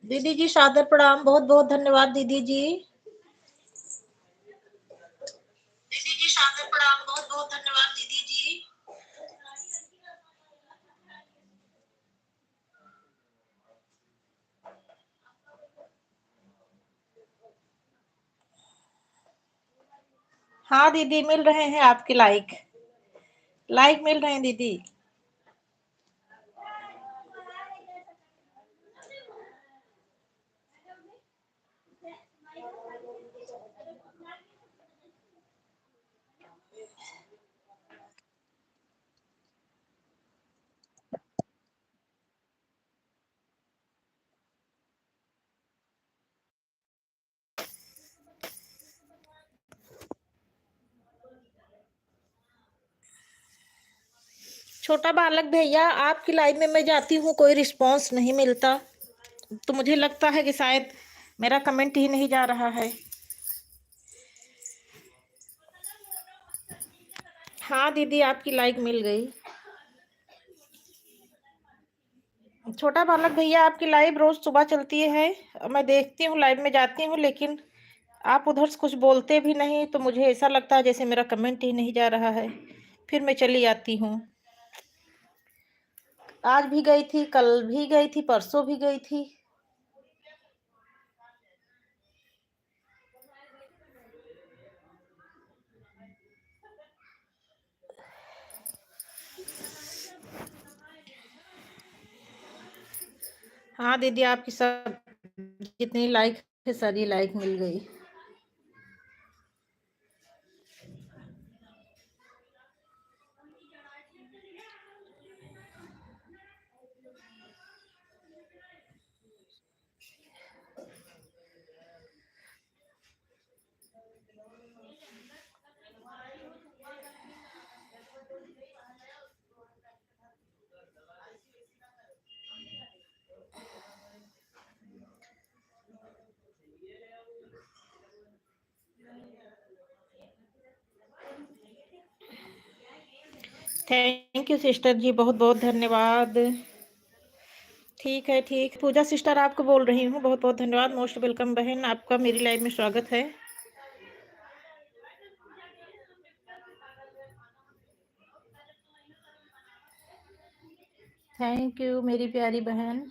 दीदी जी सादर प्रणाम, बहुत बहुत धन्यवाद दीदी जी। दीदी जी सादर प्रणाम, बहुत बहुत धन्यवाद दीदी जी। हाँ दीदी, मिल रहे हैं आपके लाइक। लाइक मिल रहे हैं दीदी। छोटा बालक भैया, आपकी लाइव में मैं जाती हूँ, कोई रिस्पांस नहीं मिलता, तो मुझे लगता है कि शायद मेरा कमेंट ही नहीं जा रहा है। हाँ दीदी, आपकी लाइक मिल गई। छोटा बालक भैया, आपकी लाइव रोज सुबह चलती है, मैं देखती हूँ, लाइव में जाती हूँ, लेकिन आप उधर से कुछ बोलते भी नहीं, तो मुझे ऐसा लगता है जैसे मेरा कमेंट ही नहीं जा रहा है। फिर मैं चली आती हूँ। आज भी गई थी, कल भी गई थी, परसों भी गई थी। हाँ दीदी, आपकी सब जितनी लाइक है सारी लाइक मिल गई। थैंक यू सिस्टर जी, बहुत बहुत धन्यवाद। ठीक है, ठीक। पूजा सिस्टर आपको बोल रही हूँ, बहुत बहुत धन्यवाद। मोस्ट वेलकम बहन, आपका मेरी लाइव में स्वागत है। थैंक यू मेरी प्यारी बहन,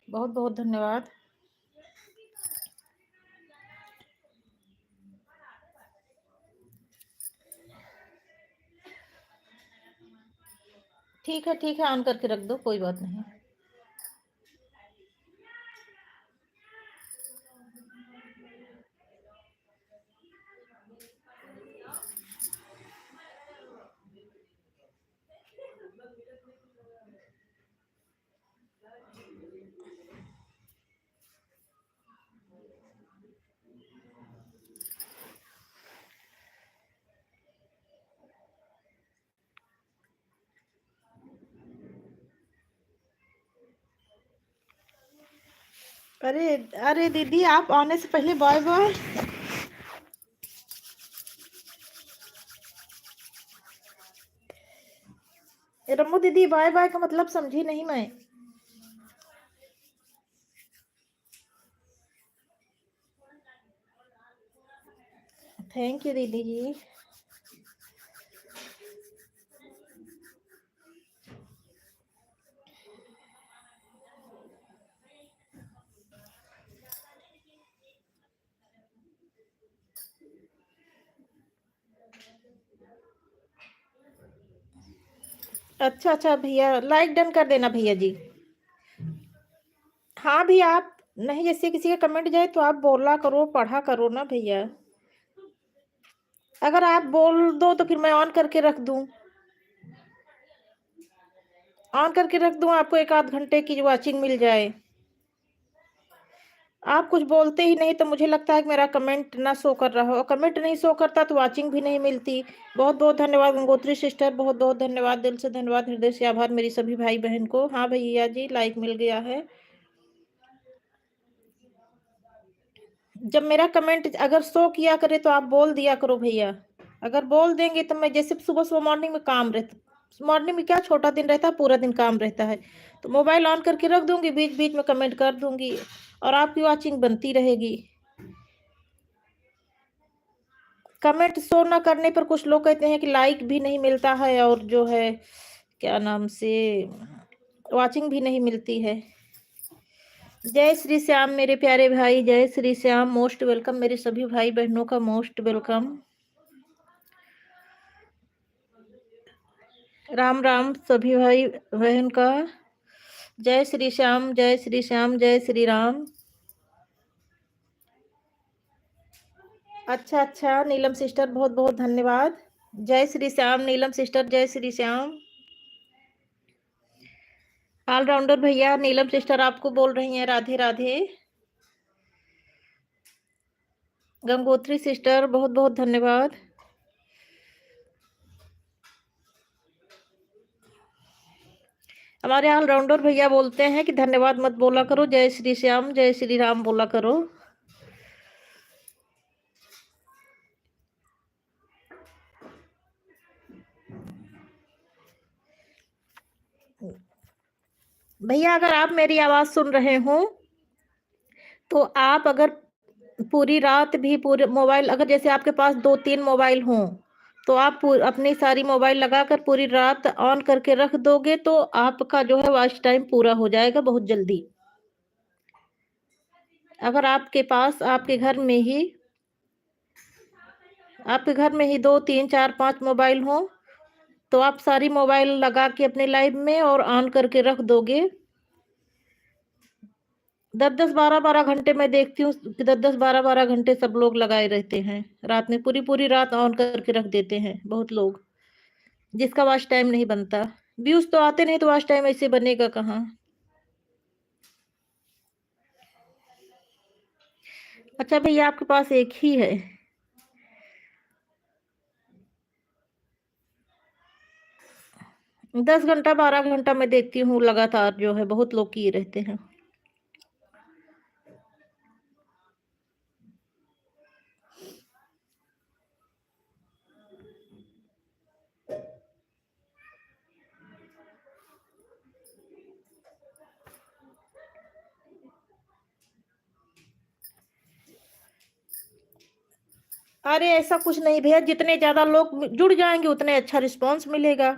बहुत बहुत धन्यवाद। ठीक है, ठीक है, ऑन करके रख दो, कोई बात नहीं। अरे अरे दीदी, आप आने से पहले बाय बाय। रम्मू दीदी, बाय बाय का मतलब समझी नहीं मैं। थैंक यू दीदी जी। अच्छा अच्छा भैया, लाइक डन कर देना भैया जी। हाँ भैया, आप नहीं, जैसे किसी का कमेंट जाए तो आप बोला करो, पढ़ा करो ना भैया। अगर आप बोल दो तो फिर मैं ऑन करके रख दूं। ऑन करके रख दूं, आपको एक आध घंटे की वॉचिंग मिल जाए। आप कुछ बोलते ही नहीं, तो मुझे लगता है कि मेरा कमेंट ना शो कर रहा हो। कमेंट नहीं शो करता तो वॉचिंग भी नहीं मिलती। बहुत बहुत धन्यवाद गंगोत्री सिस्टर, बहुत बहुत धन्यवाद, दिल से धन्यवाद, हृदय से आभार मेरी सभी भाई बहन को। हाँ भैया जी, लाइक मिल गया है। जब मेरा कमेंट अगर शो किया करे तो आप बोल दिया करो भैया। अगर बोल देंगे तो मैं जैसे सुबह सुबह मॉर्निंग में काम रहता। मॉर्निंग में क्या छोटा दिन रहता है, पूरा दिन काम रहता है, तो मोबाइल ऑन करके रख दूंगी, बीच बीच में कमेंट कर दूंगी और आपकी वॉचिंग बनती रहेगी। कमेंट शो ना करने पर कुछ लोग कहते हैं कि लाइक भी नहीं मिलता है और जो है क्या नाम से वॉचिंग भी नहीं मिलती है। जय श्री श्याम मेरे प्यारे भाई, जय श्री श्याम, मोस्ट वेलकम मेरे सभी भाई बहनों का, मोस्ट वेलकम। राम राम सभी भाई बहन का। जय श्री श्याम, जय श्री श्याम, जय श्री राम। अच्छा अच्छा नीलम सिस्टर, बहुत बहुत धन्यवाद। जय श्री श्याम नीलम सिस्टर, जय श्री श्याम। ऑलराउंडर भैया, नीलम सिस्टर आपको बोल रही हैं राधे राधे। गंगोत्री सिस्टर, बहुत बहुत धन्यवाद। हमारे ऑलराउंडर भैया बोलते हैं कि धन्यवाद मत बोला करो, जय श्री श्याम जय श्री राम बोला करो। भैया अगर आप मेरी आवाज सुन रहे हो तो आप अगर पूरी रात भी पूरे मोबाइल, अगर जैसे आपके पास 2-3 मोबाइल हों तो आप अपनी सारी मोबाइल लगाकर पूरी रात ऑन करके रख दोगे तो आपका जो है वॉच टाइम पूरा हो जाएगा बहुत जल्दी। अगर आपके घर में ही 2-3-4-5 मोबाइल हो तो आप सारी मोबाइल लगा के अपने लाइव में और ऑन करके रख दोगे। 10-10 12-12 घंटे मैं देखती हूँ कि 10-10 12-12 घंटे सब लोग लगाए रहते हैं रात में, पूरी पूरी रात ऑन करके रख देते हैं बहुत लोग, जिसका वॉच टाइम नहीं बनता। व्यूज तो आते नहीं तो वॉच टाइम ऐसे बनेगा कहाँ। अच्छा भैया आपके पास एक ही है? 10 घंटा 12 घंटा मैं देखती हूँ लगातार, जो है बहुत लोग किए रहते हैं। अरे ऐसा कुछ नहीं भैया, जितने ज्यादा लोग जुड़ जाएंगे उतने अच्छा रिस्पांस मिलेगा।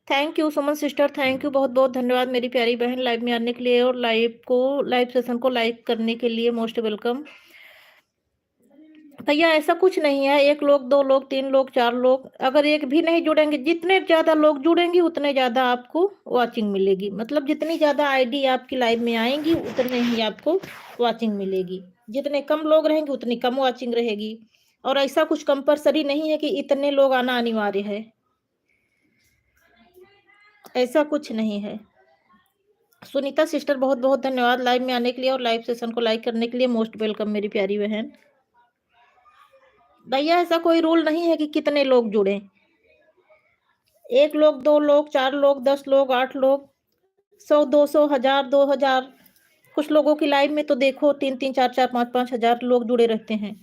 Thank you Suman sister, thank you, बहुत बहुत धन्यवाद मेरी प्यारी बहन लाइव में आने के लिए और लाइव सेशन को लाइक करने के लिए, मोस्ट वेलकम। भैया ऐसा कुछ नहीं है, 1 लोग 2 लोग 3 लोग 4 लोग अगर एक भी नहीं जुड़ेंगे, जितने ज्यादा लोग जुड़ेंगे उतने ज्यादा आपको वॉचिंग मिलेगी। मतलब जितनी ज्यादा आईडी आपकी लाइव में आएंगी उतने ही आपको वॉचिंग मिलेगी, जितने कम लोग रहेंगे उतनी कम वॉचिंग रहेगी। और ऐसा कुछ कंपलसरी नहीं है कि इतने लोग आना अनिवार्य है, ऐसा कुछ नहीं है। सुनीता सिस्टर, बहुत बहुत धन्यवाद लाइव में आने के लिए और लाइव सेशन को लाइक करने के लिए, मोस्ट वेलकम मेरी प्यारी बहन। भैया ऐसा कोई रूल नहीं है कि कितने लोग जुड़े, 1 लोग 2 लोग 4 लोग 10 लोग 8 लोग 100 200 1000 2000। कुछ लोगों की लाइव में तो देखो 3-3 4-4 5-5 हजार लोग जुड़े रहते हैं।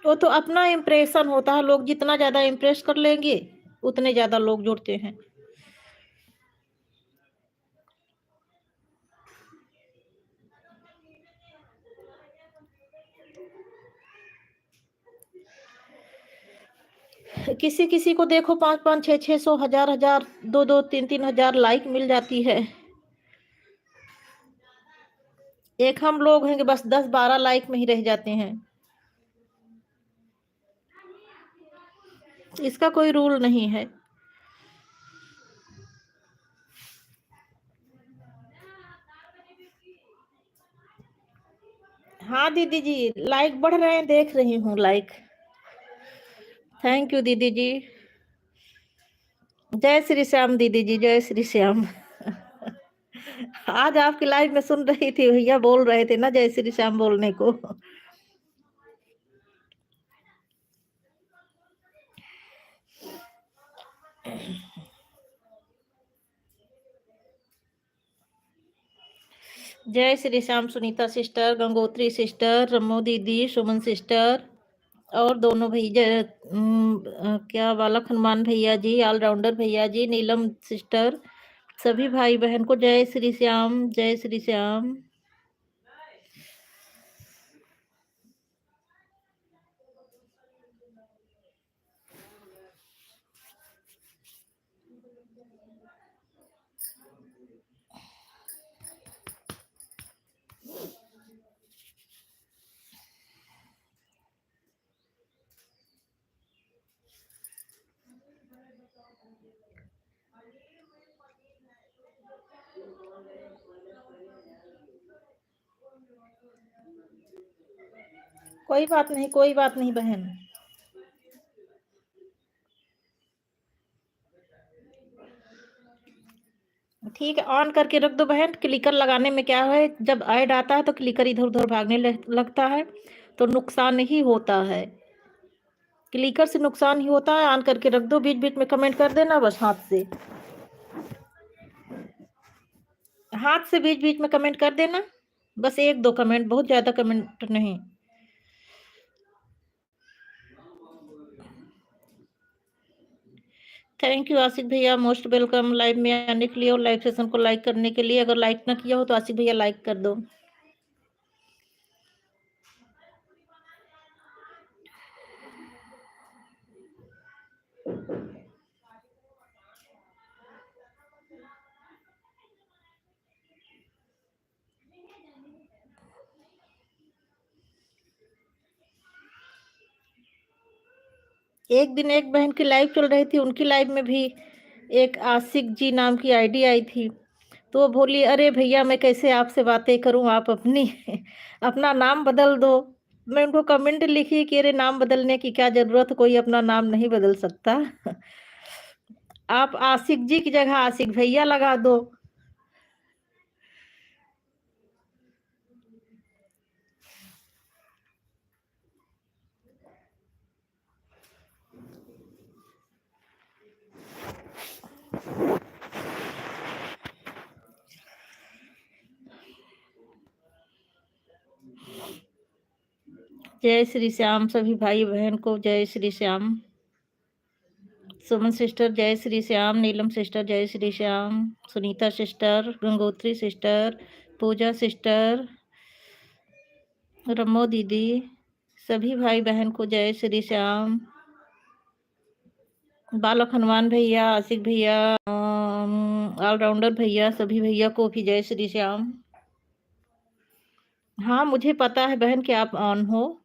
वो तो अपना इम्प्रेशन होता है, लोग जितना ज्यादा इम्प्रेस कर लेंगे उतने ज्यादा लोग जुड़ते हैं। किसी किसी को देखो 5-5 600 1000 2-2 3-3 हजार लाइक मिल जाती है। एक हम लोग हैं कि बस 10-12 लाइक में ही रह जाते हैं। इसका कोई रूल नहीं है। हाँ दीदी जी, लाइक बढ़ रहे हैं, देख रही हूँ लाइक। थैंक यू दीदी जी। जय श्री श्याम दीदी जी, जय श्री श्याम। आज आपकी लाइव में सुन रही थी, भैया बोल रहे थे ना जय श्री श्याम बोलने को। जय श्री श्याम सुनीता सिस्टर, गंगोत्री सिस्टर, रमो दीदी, सुमन सिस्टर, और दोनों भैया क्या बालक हनुमान भैया जी, ऑलराउंडर भैया जी, नीलम सिस्टर, सभी भाई बहन को जय श्री श्याम, जय श्री श्याम। कोई बात नहीं बहन। ठीक है, ऑन करके रख दो बहन। क्लिकर लगाने में क्या है, जब ऐड आता है तो क्लिकर इधर उधर भागने लगता है, तो नुकसान ही होता है। क्लिकर से नुकसान ही होता है। ऑन करके रख दो, बीच बीच में कमेंट कर देना बस हाथ से। हाथ से बीच बीच में कमेंट कर देना, बस एक दो कमेंट, बहुत ज्यादा कमेंट नहीं। थैंक यू आशिक भैया, मोस्ट वेलकम लाइव में आने के लिए और लाइव सेशन को लाइक करने के लिए। अगर लाइक ना किया हो तो आशिक भैया लाइक कर दो। एक दिन एक बहन की लाइव चल रही थी, उनकी लाइव में भी एक आशिक जी नाम की आईडी आई थी, तो वो बोली अरे भैया मैं कैसे आपसे बातें करूं, आप अपनी अपना नाम बदल दो। मैं उनको कमेंट लिखी कि अरे नाम बदलने की क्या जरूरत, कोई अपना नाम नहीं बदल सकता। आप आशिक जी की जगह आशिक भैया लगा दो। जय श्री श्याम सभी भाई बहन को, जय श्री श्याम। सुमन सिस्टर जय श्री श्याम, नीलम सिस्टर जय श्री श्याम, सुनीता सिस्टर, गंगोत्री सिस्टर, पूजा सिस्टर, रमो दीदी, सभी भाई बहन को जय श्री श्याम। बालक हनुमान भैया, आशिक भैया, ऑलराउंडर भैया, सभी भैया को भी जय श्री श्याम। हाँ मुझे पता है बहन कि आप ऑन हो,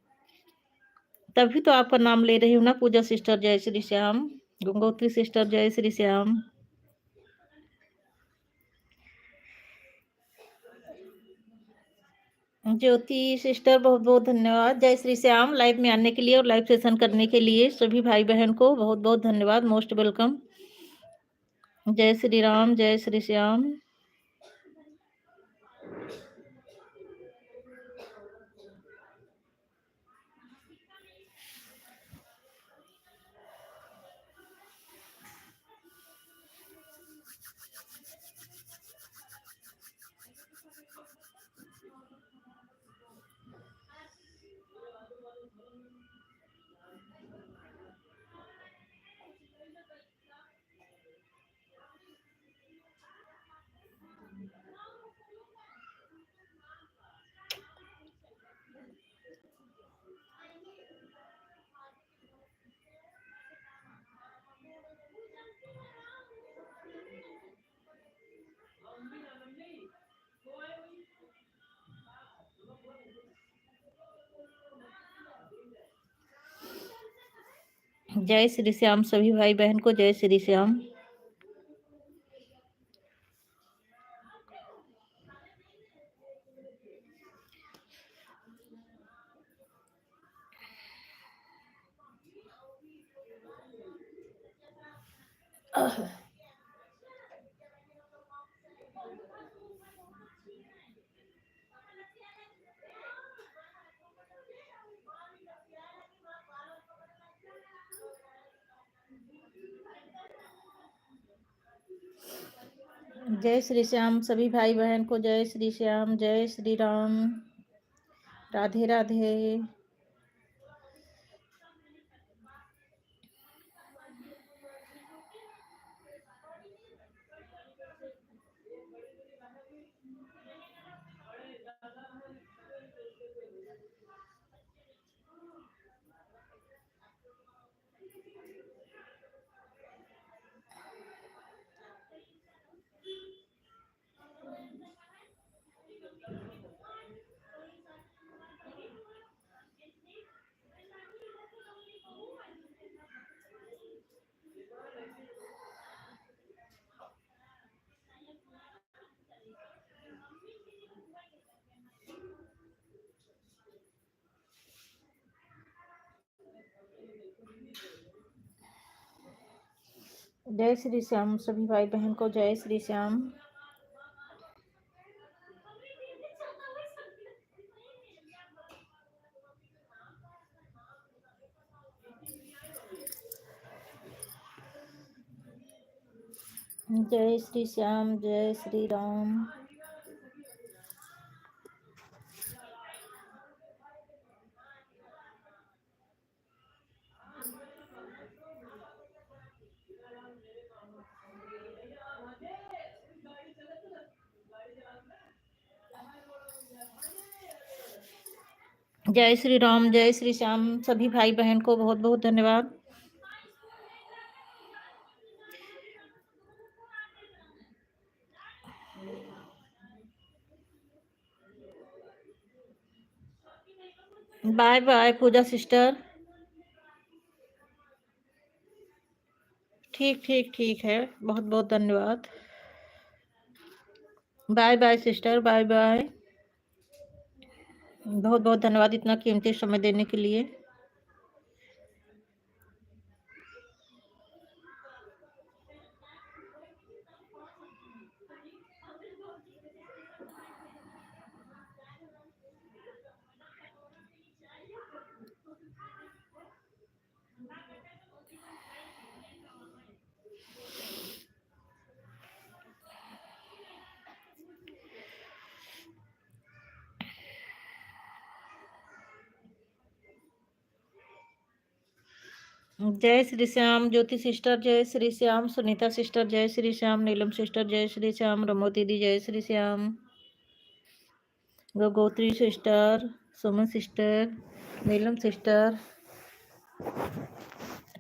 तभी तो आपका नाम ले रही हूँ ना। पूजा सिस्टर जय श्री श्याम, गंगोत्री सिस्टर जय श्री श्याम। ज्योति सिस्टर बहुत बहुत धन्यवाद। जय श्री श्याम लाइव में आने के लिए और लाइव सेशन करने के लिए सभी भाई बहन को बहुत बहुत धन्यवाद, मोस्ट वेलकम। जय श्री राम, जय श्री श्याम। जय श्री श्याम सभी भाई बहन को, जय श्री श्याम। जय श्री श्याम सभी भाई बहन को, जय श्री श्याम, जय श्री राम, राधे राधे। जय श्री श्याम सभी भाई बहन को, जय श्री श्याम। जय श्री श्याम, जय श्री राम। जय श्री राम, जय श्री श्याम सभी भाई बहन को बहुत बहुत धन्यवाद। Bye bye Pooja sister. ठीक ठीक ठीक है, बहुत बहुत धन्यवाद। Bye bye sister, bye bye. बहुत बहुत धन्यवाद इतना कीमती समय देने के लिए। जय श्री श्याम ज्योति सिस्टर, जय श्री श्याम सुनीता सिस्टर, जय श्री श्याम नीलम सिस्टर, जय श्री श्याम रमो दीदी, जय Shri Shyam Gangotri sister, Suman sister, Neelam sister.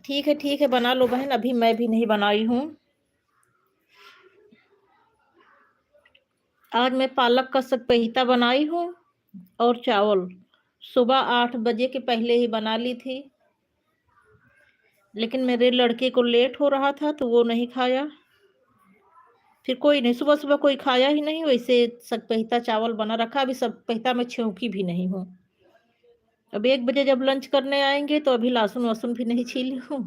ठीक है बना लो बहन, अभी मैं भी नहीं बनाई हूँ। आज मैं पालक का सतपहीता बनाई हूँ और चावल सुबह 8 बजे के पहले ही बना ली थी, लेकिन मेरे लड़के को लेट हो रहा था तो वो नहीं खाया। फिर कोई नहीं, सुबह सुबह कोई खाया ही नहीं, वैसे सतपहीता चावल बना रखा। अभी सतपहीता में छौंकी भी नहीं हूँ। अब 1 बजे जब लंच करने आएंगे तो अभी लहसुन वसुन भी नहीं छीली हूँ,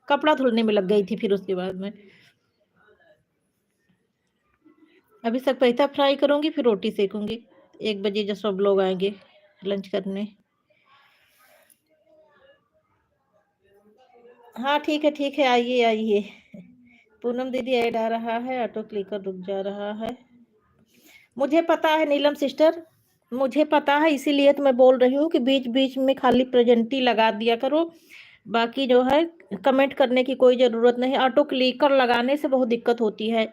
कपड़ा धुलने में लग गई थी। फिर उसके बाद में अभी सतपहीता फ्राई करूंगी, फिर रोटी सेकूंगी 1 बजे जब सब लोग आएंगे लंच करने। हाँ ठीक है, आइए आइए। पूनम दीदी ऐड आ रहा है, ऑटो क्लिकर रुक जा रहा है। मुझे पता है नीलम सिस्टर, मुझे पता है, इसीलिए तो मैं बोल रही हूँ कि बीच बीच में खाली प्रेजेंटी लगा दिया करो, बाकी जो है कमेंट करने की कोई ज़रूरत नहीं। ऑटो क्लिकर लगाने से बहुत दिक्कत होती है,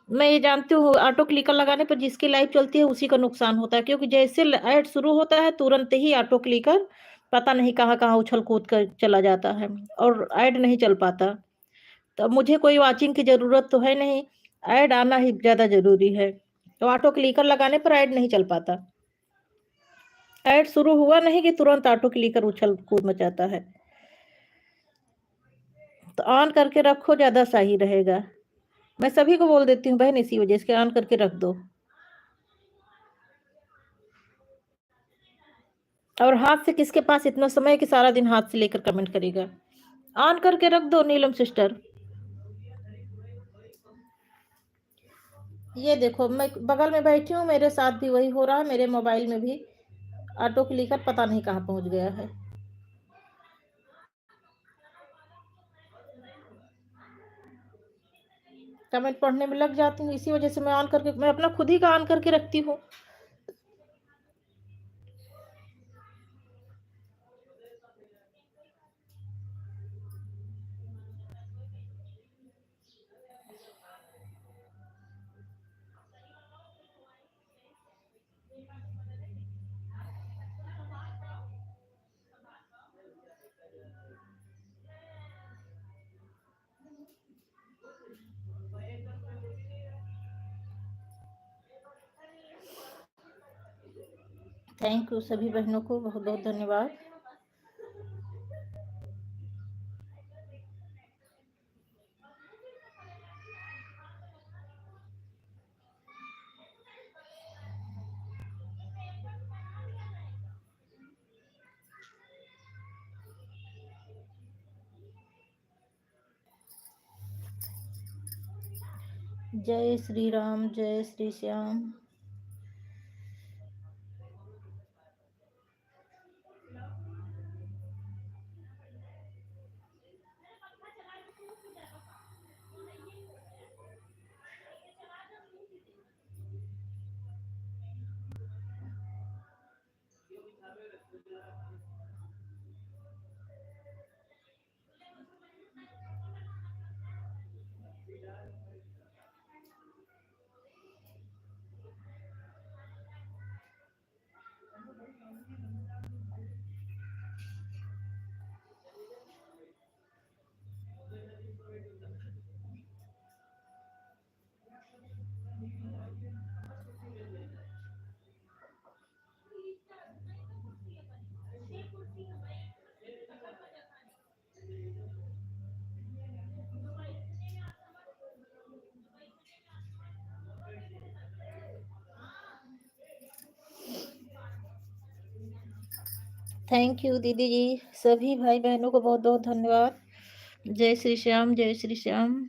मैं ये जानती हूँ। ऑटो क्लिकर लगाने पर जिसकी लाइव चलती है उसी का नुकसान होता है, क्योंकि जैसे ऐड शुरू होता है तुरंत ही ऑटो क्लिकर पता नहीं कहाँ कहाँ उछल कूद कर चला जाता है और ऐड नहीं चल पाता। तो मुझे कोई वॉचिंग की ज़रूरत तो है नहीं, ऐड आना ही ज़्यादा ज़रूरी है। तो ऑटो क्लिकर लगाने पर ऐड नहीं चल पाता। ऐड शुरू हुआ नहीं कि तुरंत ऑटो क्लिकर उछल कूद मचाता है। तो ऑन करके रखो, ज़्यादा सही रहेगा। मैं सभी को बोल देती हूँ बहन, इसी वजह से ऑन करके रख दो। और हाथ से किसके पास इतना समय कि सारा दिन हाथ से लेकर कमेंट करेगा। ऑन करके रख दो नीलम सिस्टर। ये देखो मैं बगल में बैठी हूँ, मेरे साथ भी वही हो रहा है, मेरे मोबाइल में भी ऑटो क्लिकर पता नहीं कहाँ पहुँच गया है। कमेंट पढ़ने में लग जाती हूँ, इसी वजह से मैं ऑन करके, मैं अपना खुद ही का ऑन करके रखती हूँ। थैंक यू सभी बहनों को, बहुत बहुत धन्यवाद। जय श्री राम, जय श्री श्याम। थैंक यू दीदी जी, सभी भाई बहनों को बहुत बहुत धन्यवाद। जय श्री श्याम, जय श्री श्याम।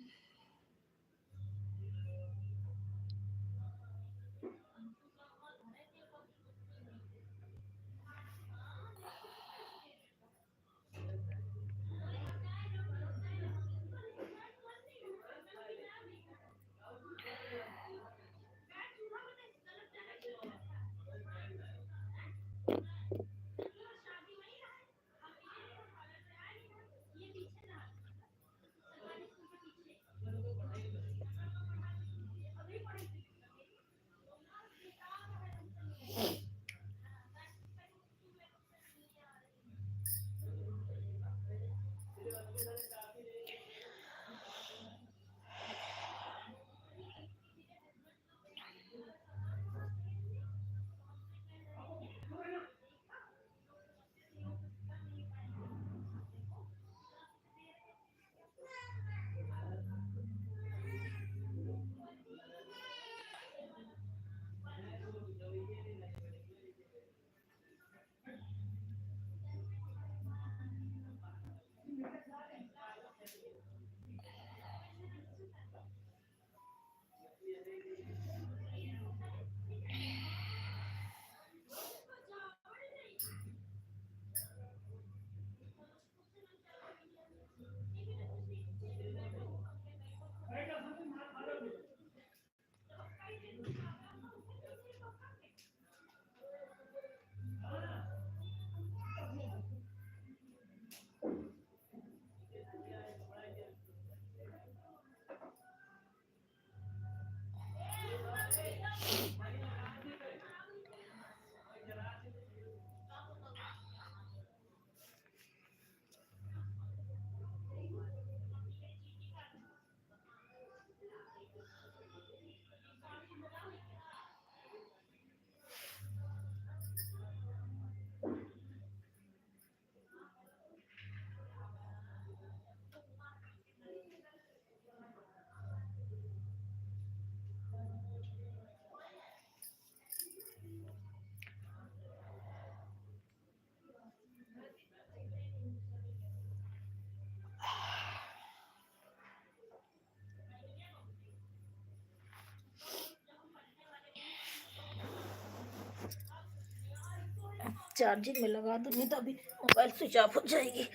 चार्जिंग में लगा दूँ, नहीं तो अभी मोबाइल स्विच ऑफ हो जाएगी।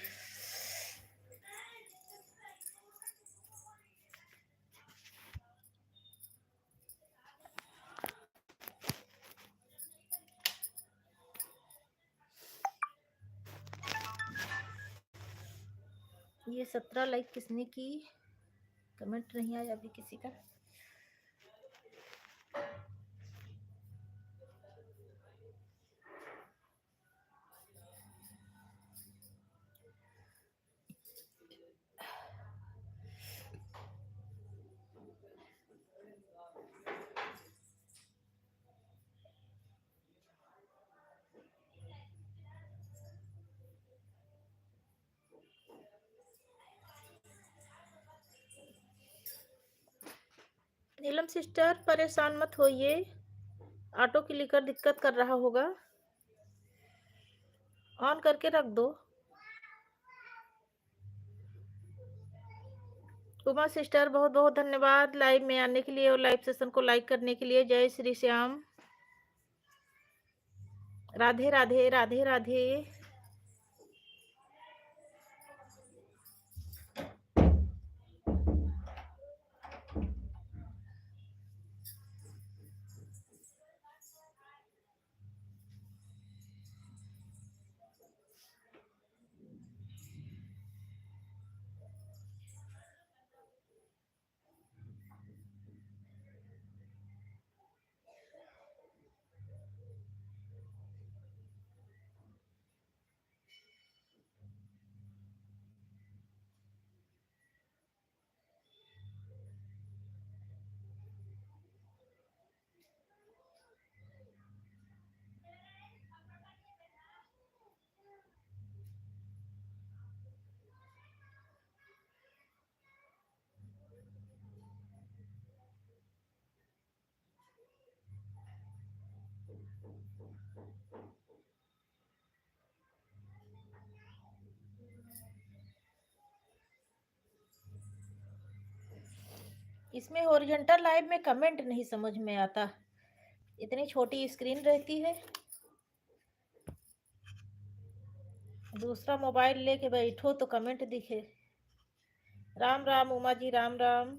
ये 17 लाइक किसने की? कमेंट नहीं आया अभी किसी का। नीलम सिस्टर परेशान मत होइए, ऑटो क्लिकर दिक्कत कर रहा होगा, ऑन करके रख दो। उमा सिस्टर बहुत बहुत धन्यवाद लाइव में आने के लिए और लाइव सेशन को लाइक करने के लिए। जय श्री श्याम। राधे राधे राधे राधे। इसमें हॉरिजॉन्टल लाइव में कमेंट नहीं समझ में आता, इतनी छोटी स्क्रीन रहती है। दूसरा मोबाइल लेके बैठो तो कमेंट दिखे। राम राम उमा जी, राम राम।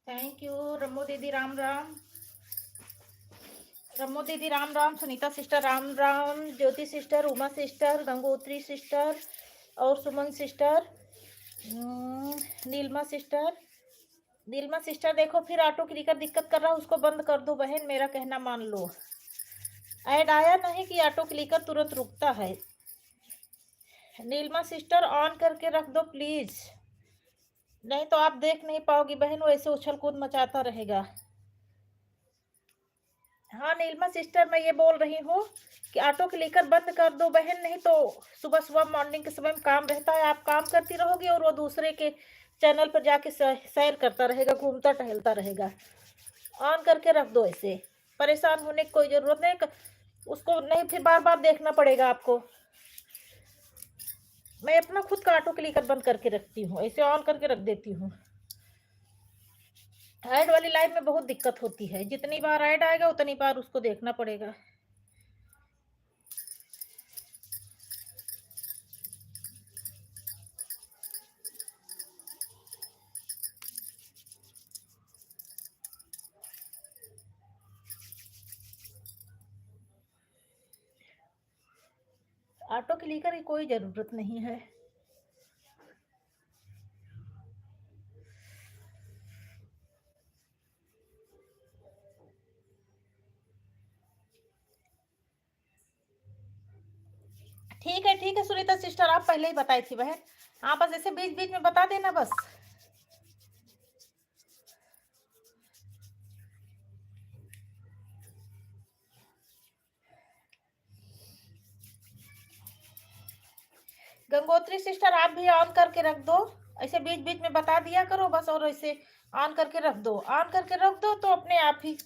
थैंक यू रमो दीदी, राम राम। रमो दीदी Ram Ram, Sunita sister Ram Ram, Jyoti sister, Uma sister, Gangotri sister और Suman sister, Neelma sister. Neelma sister देखो फिर ऑटो क्लिकर दिक्कत कर रहा है, उसको बंद कर दो बहन, मेरा कहना मान लो। ऐड आया नहीं कि ऑटो क्लिकर तुरंत रुकता है। नीलमा सिस्टर ऑन करके रख दो प्लीज, नहीं तो आप देख नहीं पाओगी बहन, वो ऐसे उछल कूद मचाता रहेगा। हाँ नीलमा सिस्टर, मैं ये बोल रही हूँ कि ऑटो क्लिकर बंद कर दो बहन, नहीं तो सुबह सुबह मॉर्निंग के समय में काम रहता है, आप काम करती रहोगी और वो दूसरे के चैनल पर जाके सैर करता रहेगा, घूमता टहलता रहेगा। ऑन करके रख दो, ऐसे परेशान होने की कोई जरूरत नहीं, उसको नहीं फिर बार बार देखना पड़ेगा आपको। मैं अपना खुद का ऑटो क्लिकर बंद करके रखती हूँ, ऐसे ऑन करके रख देती हूँ। ऐड वाली लाइव में बहुत दिक्कत होती है, जितनी बार ऐड आएगा उतनी बार उसको देखना पड़ेगा। ऑटो क्लिकर की कोई जरूरत नहीं है। ठीक है सुनीता सिस्टर, आप पहले ही बताई थी बहन। हाँ बस ऐसे बीच बीच में बता देना बस। गंगोत्री सिस्टर आप भी ऑन करके रख दो, ऐसे बीच बीच में बता दिया करो बस, और ऐसे ऑन करके रख दो, ऑन करके रख दो तो अपने आप ही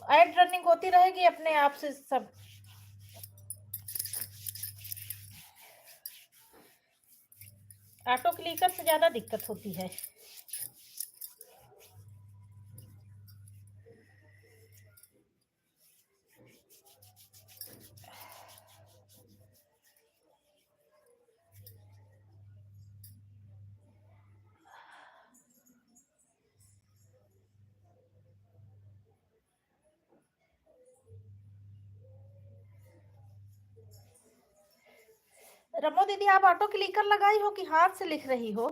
ऐड रनिंग होती रहेगी अपने आप से सब। ऑटो क्लिकर से ज्यादा दिक्कत होती है। रमो दीदी, आप ऑटो क्लिकर लगाई हो कि हाथ से लिख रही हो?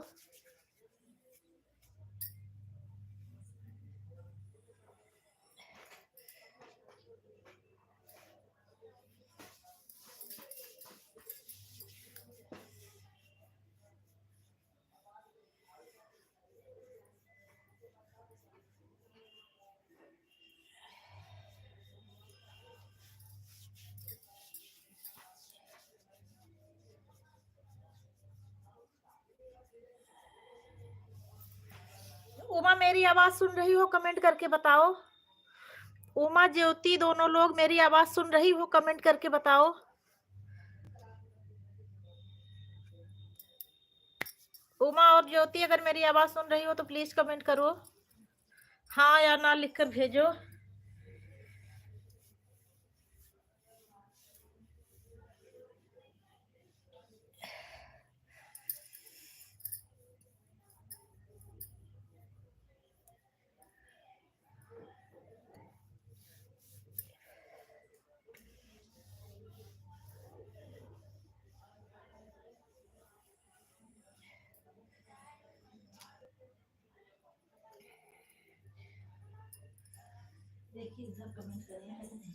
उमा, मेरी आवाज सुन रही हो? कमेंट करके बताओ। उमा, ज्योति, दोनों लोग मेरी आवाज सुन रही हो? कमेंट करके बताओ। उमा और ज्योति, अगर मेरी आवाज सुन रही हो तो प्लीज कमेंट करो, हाँ या ना लिखकर भेजो। देखिए इधर कमेंट करें है कि नहीं।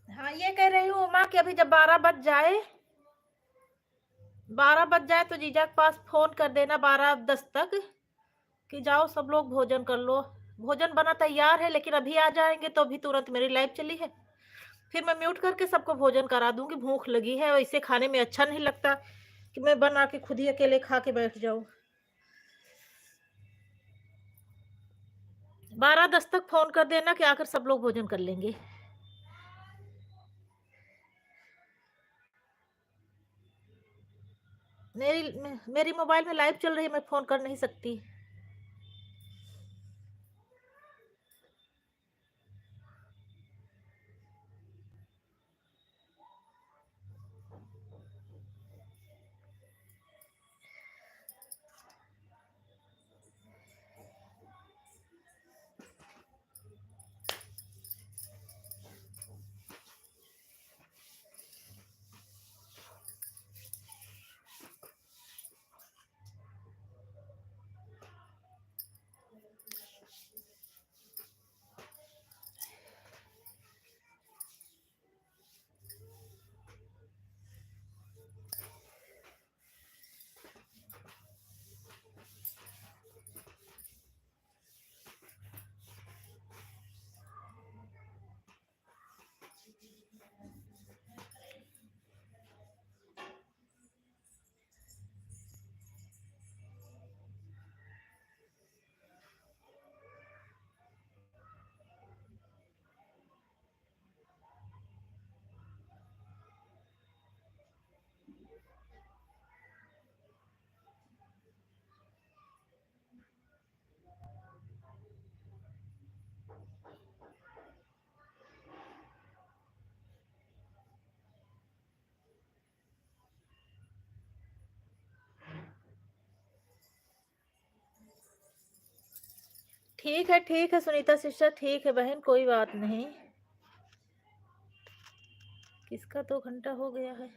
हाँ, ये कह रही हूँ उमा कि अभी जब 12 बज जाए, 12 बज जाए तो जीजा के पास फोन कर देना 12:10 तक कि जाओ सब लोग भोजन कर लो। भोजन बना तैयार है, लेकिन अभी आ जाएंगे तो अभी तुरंत मेरी लाइव चली है, फिर मैं म्यूट करके सबको भोजन करा दूंगी। भूख लगी है, वैसे खाने में अच्छा नहीं लगता कि मैं बना के खुद ही अकेले खा के बैठ जाऊं। 12:10 तक फोन कर देना कि आकर सब लोग भोजन कर लेंगे। मेरी मोबाइल में लाइव चल रही है, मैं फोन कर नहीं सकती। ठीक है सुनीता सिस्टर, ठीक है बहन, कोई बात नहीं। किसका 2 घंटा हो गया है?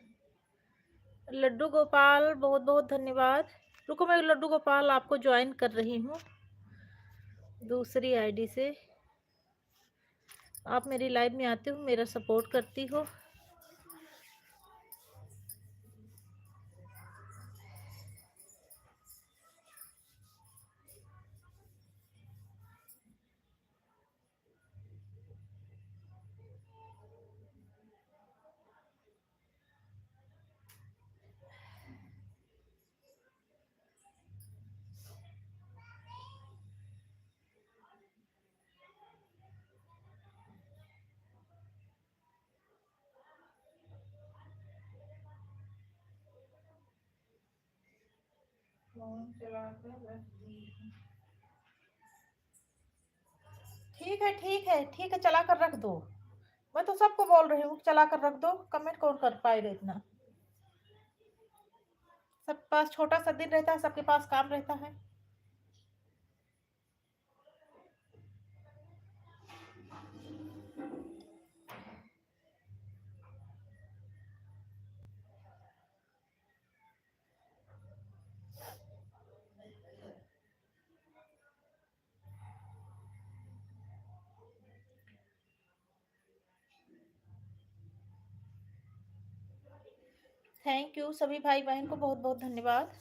लड्डू गोपाल बहुत बहुत धन्यवाद। रुको, मैं लड्डू गोपाल आपको ज्वाइन कर रही हूँ दूसरी आईडी से। आप मेरी लाइव में आते हो, मेरा सपोर्ट करती हो। ठीक है, ठीक है, ठीक है, चला कर रख दो। मैं तो सबको बोल रही हूँ चला कर रख दो, कमेंट कौन कर पाएगा इतना। सबके पास छोटा सा दिन रहता है, सबके पास काम रहता है। थैंक यू सभी भाई बहन को बहुत बहुत धन्यवाद।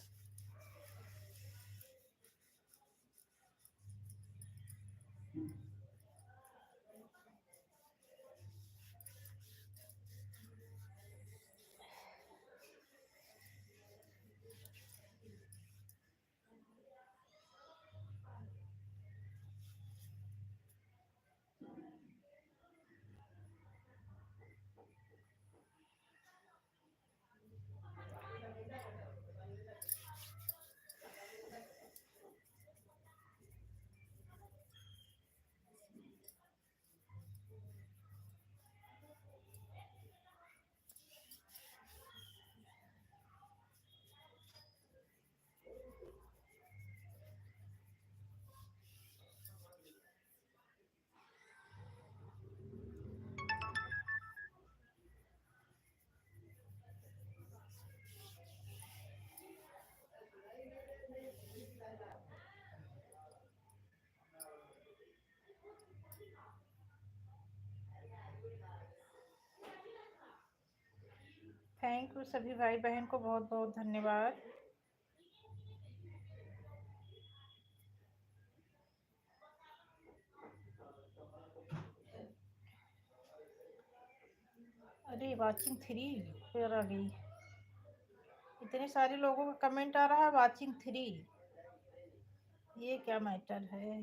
थैंक यू सभी भाई बहन को बहुत बहुत धन्यवाद। अरे वाचिंग 3 फिर आ गई। इतने सारे लोगों का कमेंट आ रहा है वाचिंग 3, ये क्या मैटर है।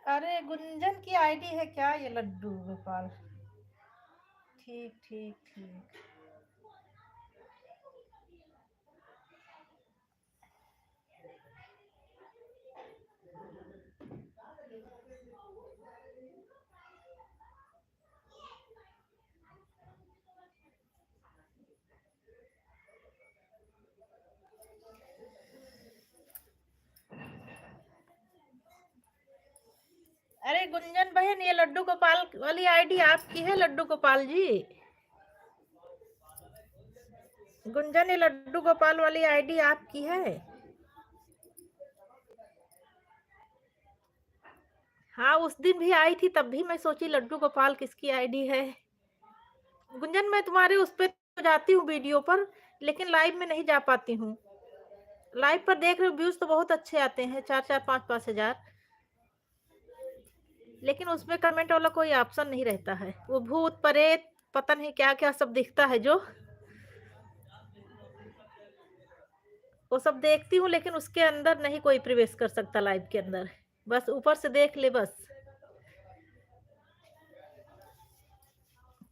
अरे गुंजन की आईडी है क्या ये लड्डू गोपाल? ठीक ठीक ठीक। अरे गुंजन बहन, ये लड्डू गोपाल वाली आईडी आपकी है लड्डू गोपाल जी? गुंजन, ये लड्डू गोपाल वाली आईडी आपकी है? हाँ, उस दिन भी आई थी, तब भी मैं सोची लड्डू गोपाल किसकी आईडी है। गुंजन, मैं तुम्हारे उस पे तो जाती हूँ वीडियो पर, लेकिन लाइव में नहीं जा पाती हूँ। लाइव पर देख रहे हो व्यूज तो बहुत अच्छे आते हैं, 4-4 5-5 हजार, लेकिन उसमें कमेंट वाला कोई ऑप्शन नहीं रहता है। वो भूत प्रेत पता नहीं क्या क्या सब दिखता है, जो वो सब देखती हूँ, लेकिन उसके अंदर नहीं कोई प्रवेश कर सकता लाइव के अंदर। बस ऊपर से देख ले बस।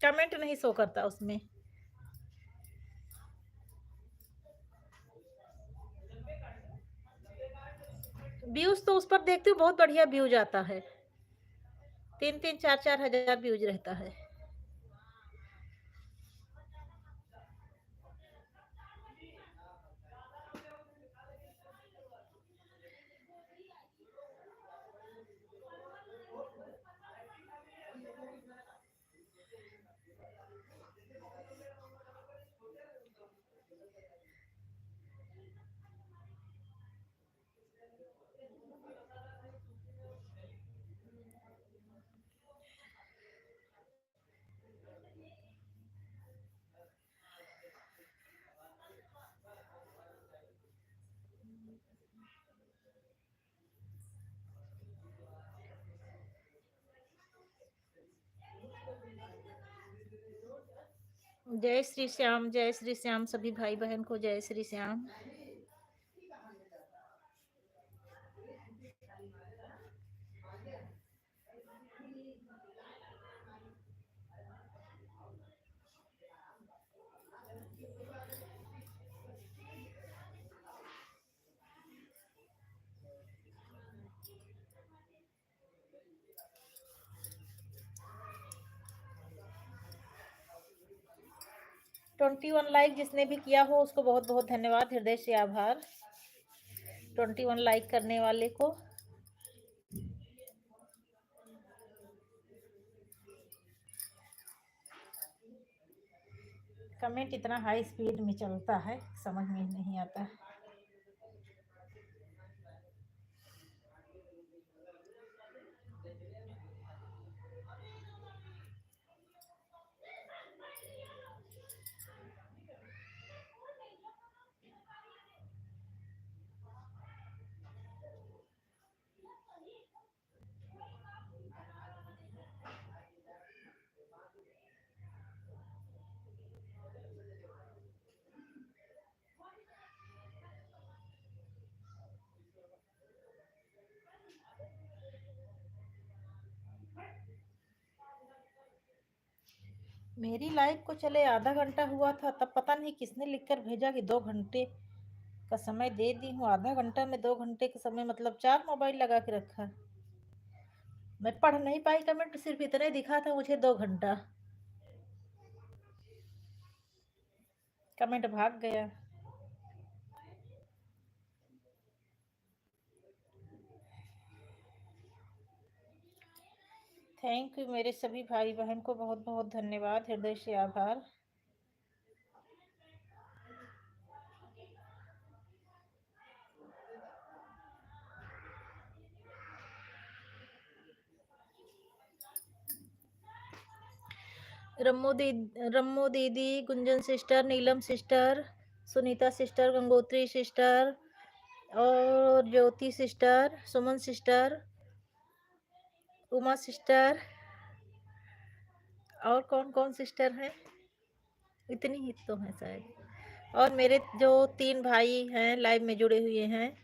कमेंट नहीं शो करता उसमें। व्यूज तो उस पर देखती हूँ, बहुत बढ़िया व्यूज आता है। 3-3, 4-4 हजार व्यूज रहता है। जय श्री श्याम, जय श्री श्याम, सभी भाई बहन को जय श्री श्याम। ट्वेंटी 21 लाइक जिसने भी किया हो उसको बहुत बहुत धन्यवाद, हृदय से आभार 21 लाइक करने वाले को। कमेंट इतना हाई स्पीड में चलता है, समझ में नहीं आता। मेरी लाइव को चले आधा घंटा हुआ था, तब पता नहीं किसने लिखकर भेजा कि 2 घंटे का समय दे दी हूँ। आधा घंटा में 2 घंटे का समय मतलब 4 मोबाइल लगा के रखा। मैं पढ़ नहीं पाई कमेंट, सिर्फ इतने दिखा था मुझे 2 घंटा। कमेंट भाग गया। थैंक यू मेरे सभी भाई बहन को बहुत बहुत धन्यवाद, हृदय से आभार। रम्मो दीदी, Gunjan sister, Neelam sister, Sunita sister, Gangotri sister और Jyoti sister, Suman sister, Uma sister और कौन कौन सिस्टर हैं, इतनी ही तो हैं शायद। और मेरे जो 3 भाई हैं लाइव में जुड़े हुए हैं,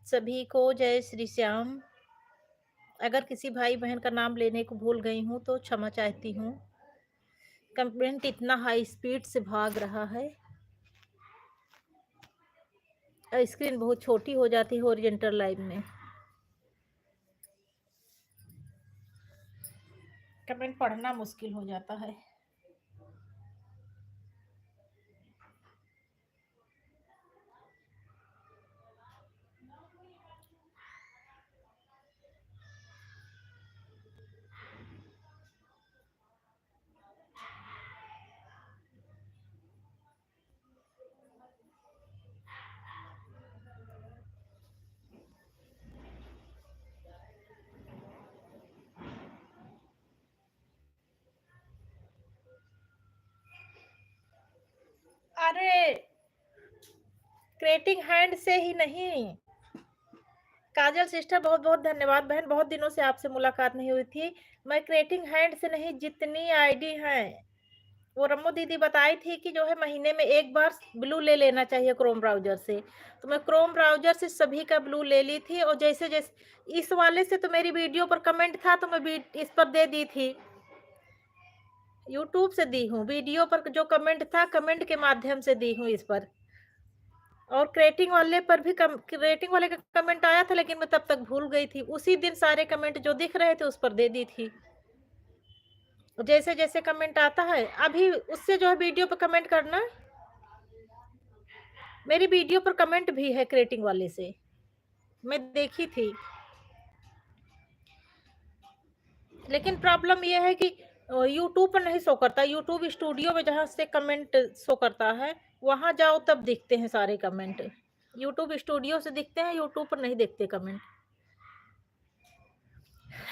सभी को जय श्री श्याम। अगर किसी भाई बहन का नाम लेने को भूल गई हूँ तो क्षमा चाहती हूँ। कमेंट इतना हाई स्पीड से भाग रहा है, स्क्रीन बहुत छोटी हो जाती है हॉरिजॉन्टल लाइव में। कमेंट पढ़ना मुश्किल हो जाता है। अरे क्रिएटिंग हैंड से ही नहीं, काजल सिस्टर बहुत बहुत धन्यवाद बहन, बहुत दिनों से आपसे मुलाकात नहीं हुई थी। मैं क्रिएटिंग हैंड से नहीं, जितनी आईडी है वो रम्मो दीदी बताई थी कि जो है महीने में एक बार ब्लू ले लेना चाहिए क्रोम ब्राउजर से। तो मैं क्रोम ब्राउजर से सभी का ब्लू ले ली थी, और जैसे जैसे इस वाले से तो मेरी वीडियो पर कमेंट था तो मैं इस पर दे दी थी। यूट्यूब से दी हूँ, वीडियो पर जो कमेंट था, कमेंट के माध्यम से दी हूँ इस पर। और क्रेटिंग वाले पर भी क्रेटिंग वाले का कमेंट आया था, लेकिन मैं तब तक भूल गई थी। उसी दिन सारे कमेंट जो दिख रहे थे उस पर दे दी थी। जैसे-जैसे कमेंट आता है, अभी उससे जो है वीडियो पे कमेंट करना, मेरी वीडियो पर कमेंट भी है क्रेटिंग वाले से, मैं देखी थी। लेकिन प्रॉब्लम ये है कि यूट्यूब पर नहीं शो करता। यूट्यूब स्टूडियो में जहाँ से कमेंट शो करता है, वहाँ जाओ तब दिखते हैं सारे कमेंट। यूट्यूब स्टूडियो से दिखते हैं, यूट्यूब पर नहीं दिखते कमेंट।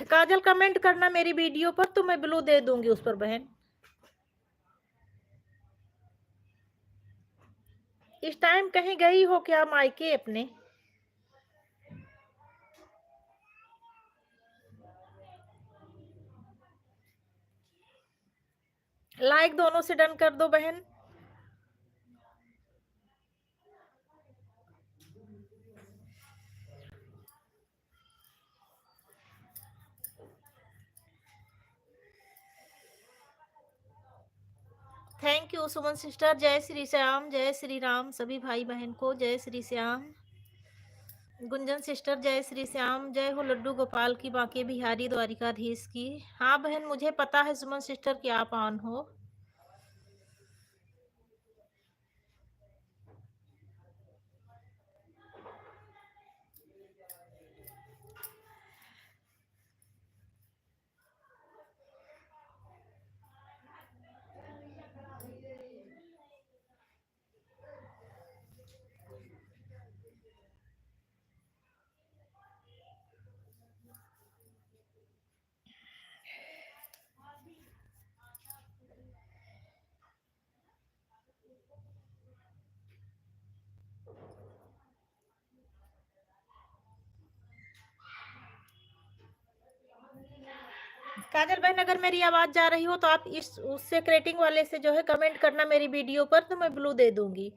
काजल कमेंट करना मेरी वीडियो पर, तो मैं ब्लू दे दूंगी उस पर बहन। इस टाइम कहीं गई हो क्या मायके अपने? लाइक दोनों से डन कर दो बहन। Thank you Suman sister. जय श्री श्याम, जय श्री राम सभी भाई बहन को, जय श्री श्याम। गुंजन सिस्टर जय श्री श्याम, जय हो लड्डू गोपाल की, बांके बिहारी द्वारिकाधीश की। हाँ बहन, मुझे पता है सुमन सिस्टर कि आप ऑन हो। काजल बहन, अगर मेरी आवाज जा रही हो तो आप इस उससे क्रेटिंग वाले से जो है कमेंट करना मेरी वीडियो पर, तो मैं ब्लू दे दूंगी।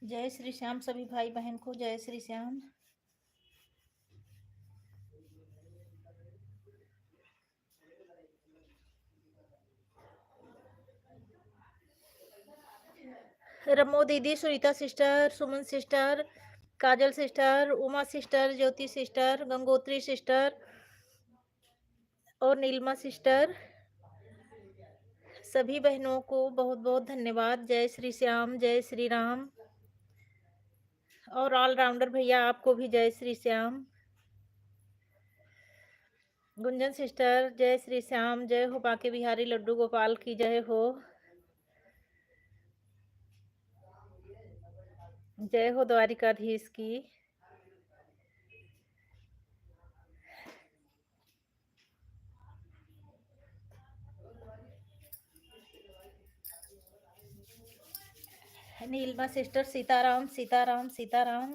जय श्री श्याम सभी भाई बहन को, जय श्री श्याम। रमो दीदी, Sunita sister, Suman sister, Kajal sister, Uma sister, ज्योति सिस्टर, गंगोत्री सिस्टर और नीलमा सिस्टर, सभी बहनों को बहुत बहुत धन्यवाद। जय श्री श्याम, जय श्री राम। और ऑलराउंडर भैया आपको भी जय श्री श्याम। गुंजन सिस्टर जय श्री श्याम, जय हो बांके बिहारी लड्डू गोपाल की, जय हो। जय हो द्वारिकाधीश की। नीलमा सिस्टर सीताराम सीताराम सीताराम।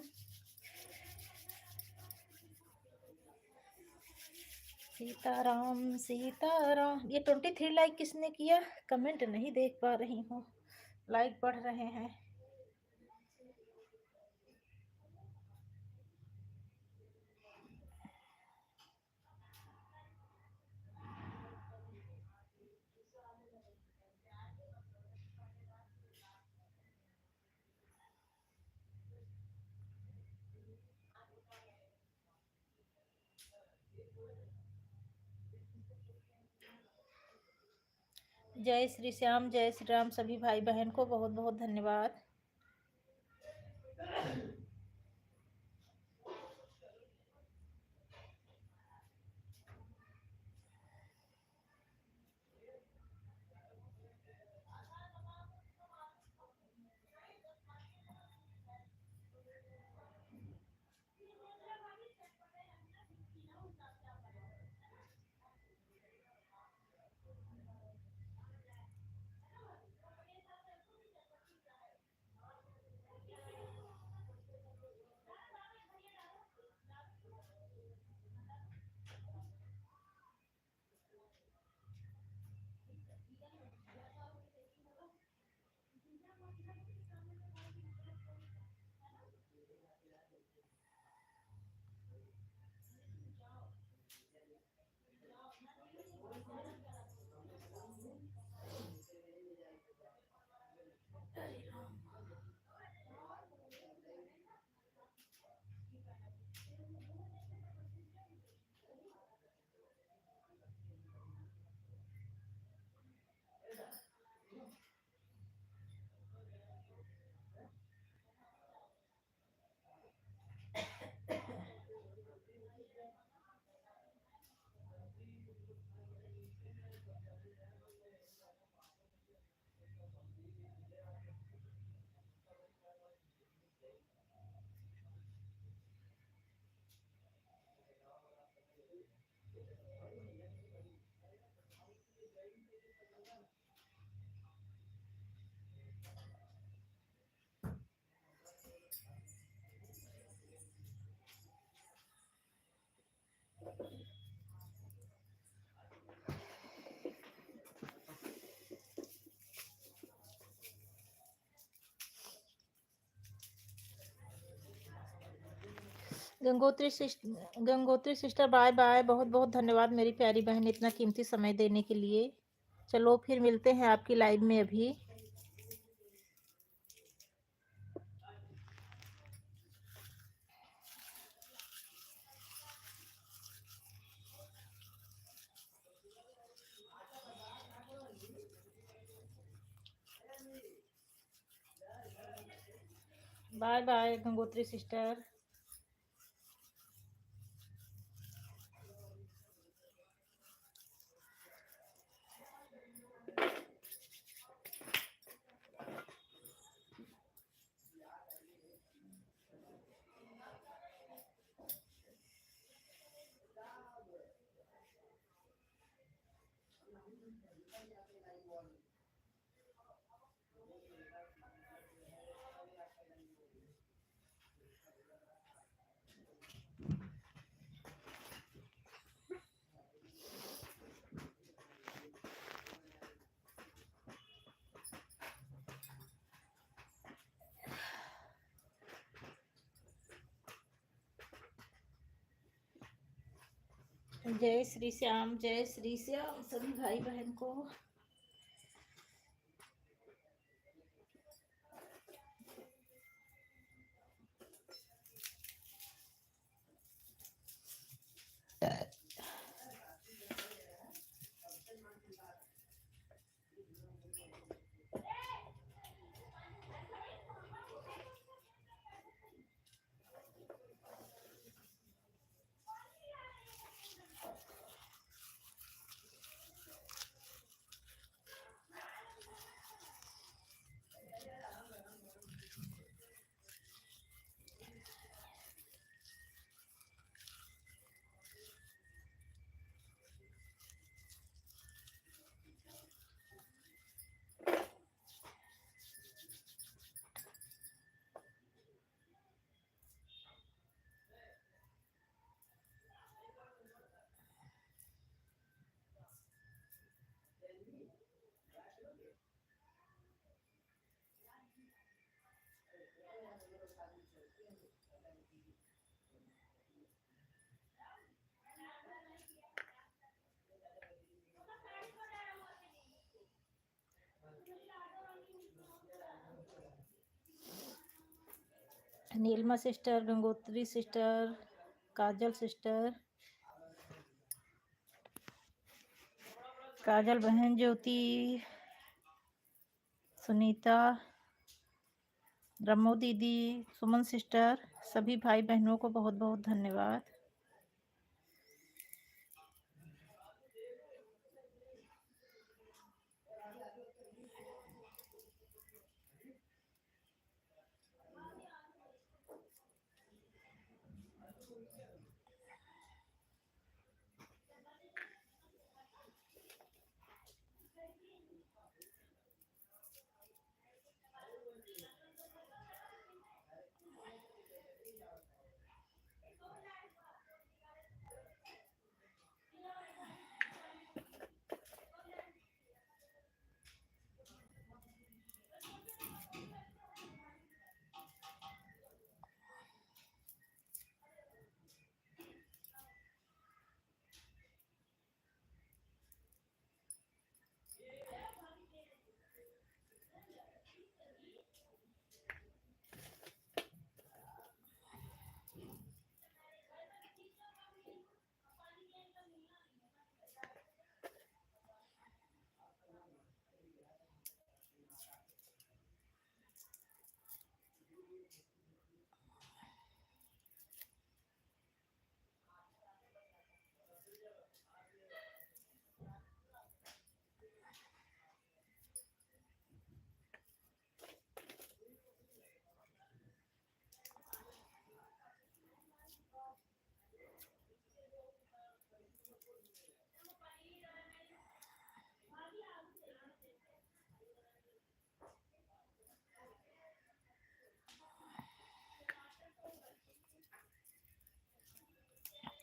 सीताराम सीताराम। ये 23 लाइक किसने किया? कमेंट नहीं देख पा रही हूँ, लाइक बढ़ रहे हैं। जय श्री श्याम, जय श्री राम। सभी भाई बहन को बहुत बहुत धन्यवाद। Gangotri sister bye bye. बहुत बहुत धन्यवाद मेरी प्यारी बहन, इतना कीमती समय देने के लिए। चलो फिर मिलते हैं आपकी लाइव में अभी। Bye bye Gangotri sister. जय श्री श्याम, जय श्री श्याम सभी भाई बहन को। नीलमा sister, Gangotri sister, Kajal sister, काजल बहन, ज्योति, सुनीता, ब्रह्मो दीदी, सुमन सिस्टर, सभी भाई बहनों को बहुत बहुत धन्यवाद।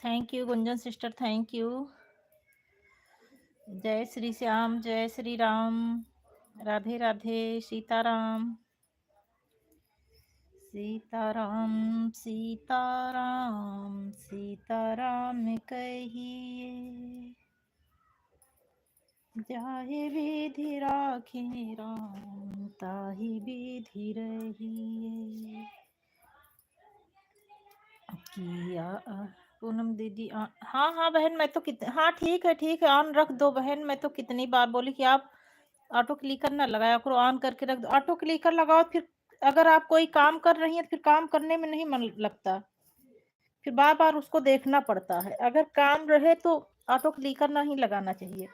Thank you Gunjan sister, thank you. जय श्री श्याम, जय श्री राम, राधे राधे, सीताराम सीताराम सीताराम सीताराम कहिए, जाहे विधि राखे राम, ताहि विधि रहिए। किया पूनम दीदी हाँ हाँ बहन, मैं तो हाँ ठीक है ठीक है, ऑन रख दो बहन। मैं तो कितनी बार बोली कि आप ऑटो क्लिकर ना लगाया करो, ऑन करके रख दो। ऑटो क्लिकर लगाओ, फिर अगर आप कोई काम कर रही हैं तो फिर काम करने में नहीं मन लगता, फिर बार बार उसको देखना पड़ता है। अगर काम रहे तो ऑटो क्लिकर नहीं लगाना चाहिए।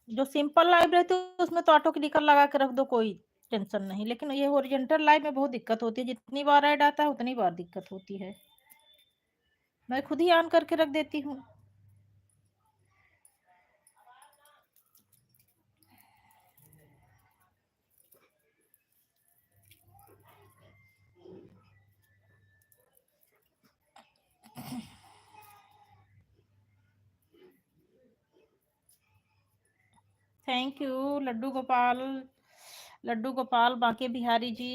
जो सिंपल लाइव रहती है उसमें तो ऑटो क्लिकर लगा के रख दो, कोई टेंशन नहीं। लेकिन ये ओरिजेंटल लाइव में बहुत दिक्कत होती है, जितनी बार ऐड आता है उतनी बार दिक्कत होती है। मैं खुद ही ऑन करके रख देती हूँ। Thank you Laddu Gopal Banke Bihari ji.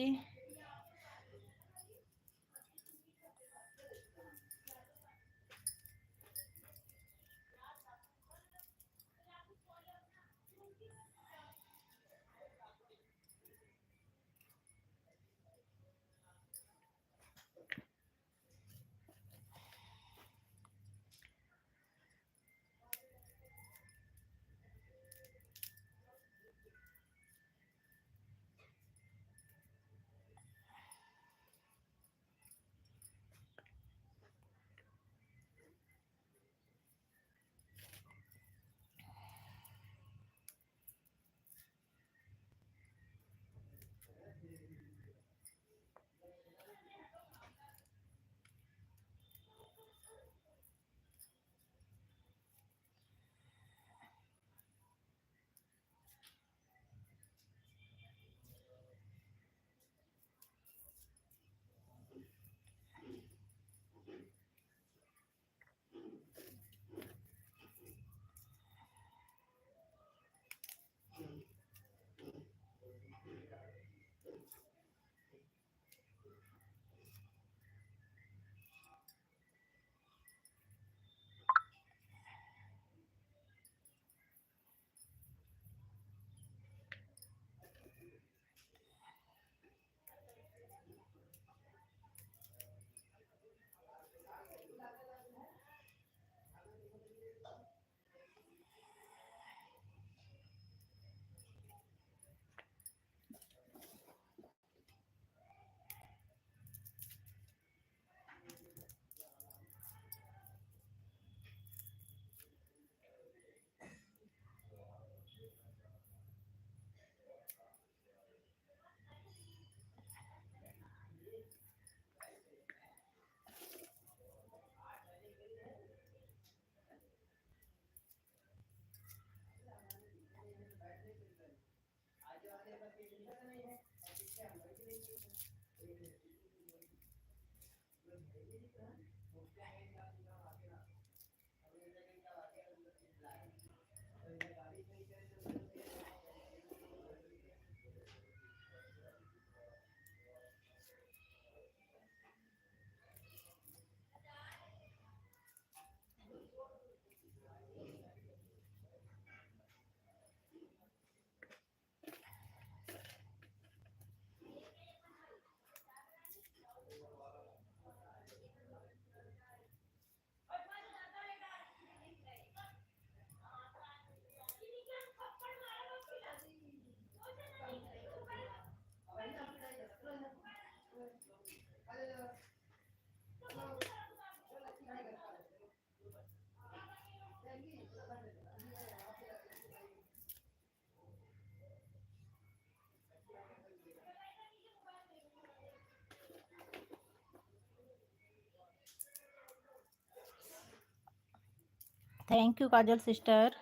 Thank you Kajal sister.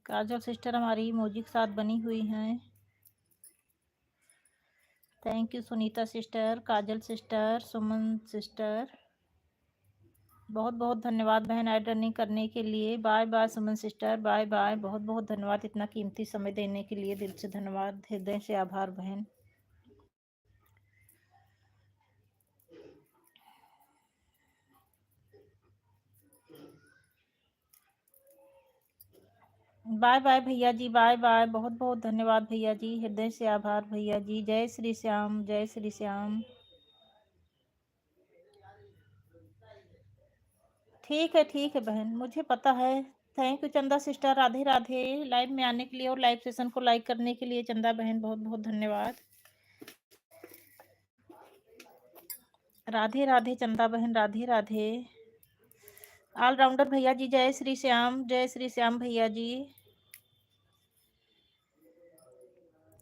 Kajal sister हमारी इमोजी के साथ बनी हुई हैं। Thank you Sunita sister, Kajal sister, Suman sister, बहुत बहुत धन्यवाद बहन ऐड रनिंग करने के लिए। Bye bye Suman sister, bye bye. बहुत बहुत धन्यवाद इतना कीमती समय देने के लिए, दिल से धन्यवाद, हृदय से आभार बहन। बाय बाय भैया जी, बाय बाय। बहुत बहुत धन्यवाद भैया जी, हृदय से आभार भैया जी। जय श्री श्याम, जय श्री श्याम। ठीक है बहन, मुझे पता है। थैंक यू चंदा सिस्टर, राधे राधे। लाइव में आने के लिए और लाइव सेशन को लाइक करने के लिए चंदा बहन बहुत बहुत धन्यवाद। राधे राधे चंदा बहन, राधे राधे। ऑलराउंडर भैया जी, जय श्री श्याम, जय श्री श्याम भैया जी।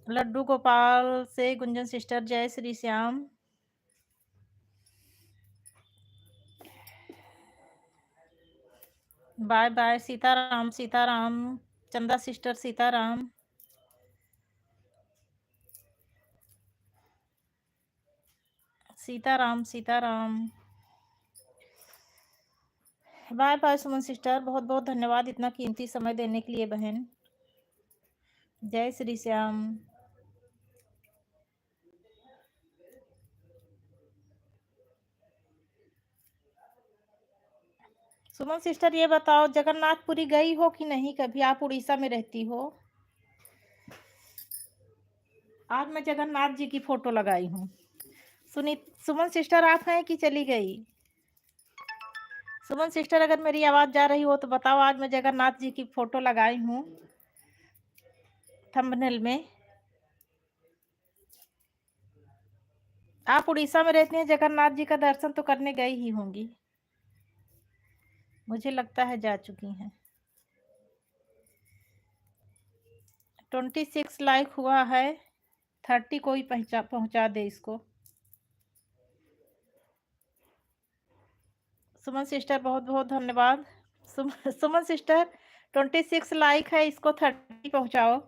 लड्डू गोपाल से गुंजन सिस्टर, जय Shri Shyam. Bye bye Sitaram, Sitaram. Chanda sister Sitaram. Sitaram Sitaram. Bye bye Suman sister, बहुत बहुत धन्यवाद इतना कीमती समय देने के लिए बहन। जय श्री श्याम। सुमन सिस्टर ये बताओ, जगन्नाथपुरी गई हो कि नहीं कभी? आप उड़ीसा में रहती हो। आज मैं जगन्नाथ जी की फोटो लगाई हूँ। सुमन सिस्टर आप हैं कि चली गई? सुमन सिस्टर अगर मेरी आवाज जा रही हो तो बताओ। आज मैं जगन्नाथ जी की फोटो लगाई हूँ थंबनेल में। आप उड़ीसा में रहते हैं, जगन्नाथ जी का दर्शन तो करने गई ही होंगी। मुझे लगता है जा चुकी हैं। 26 लाइक हुआ है, 30 कोई पहुंचा दे इसको। सुमन सिस्टर बहुत बहुत धन्यवाद। सुमन सिस्टर 26 लाइक है, इसको 30 पहुंचाओ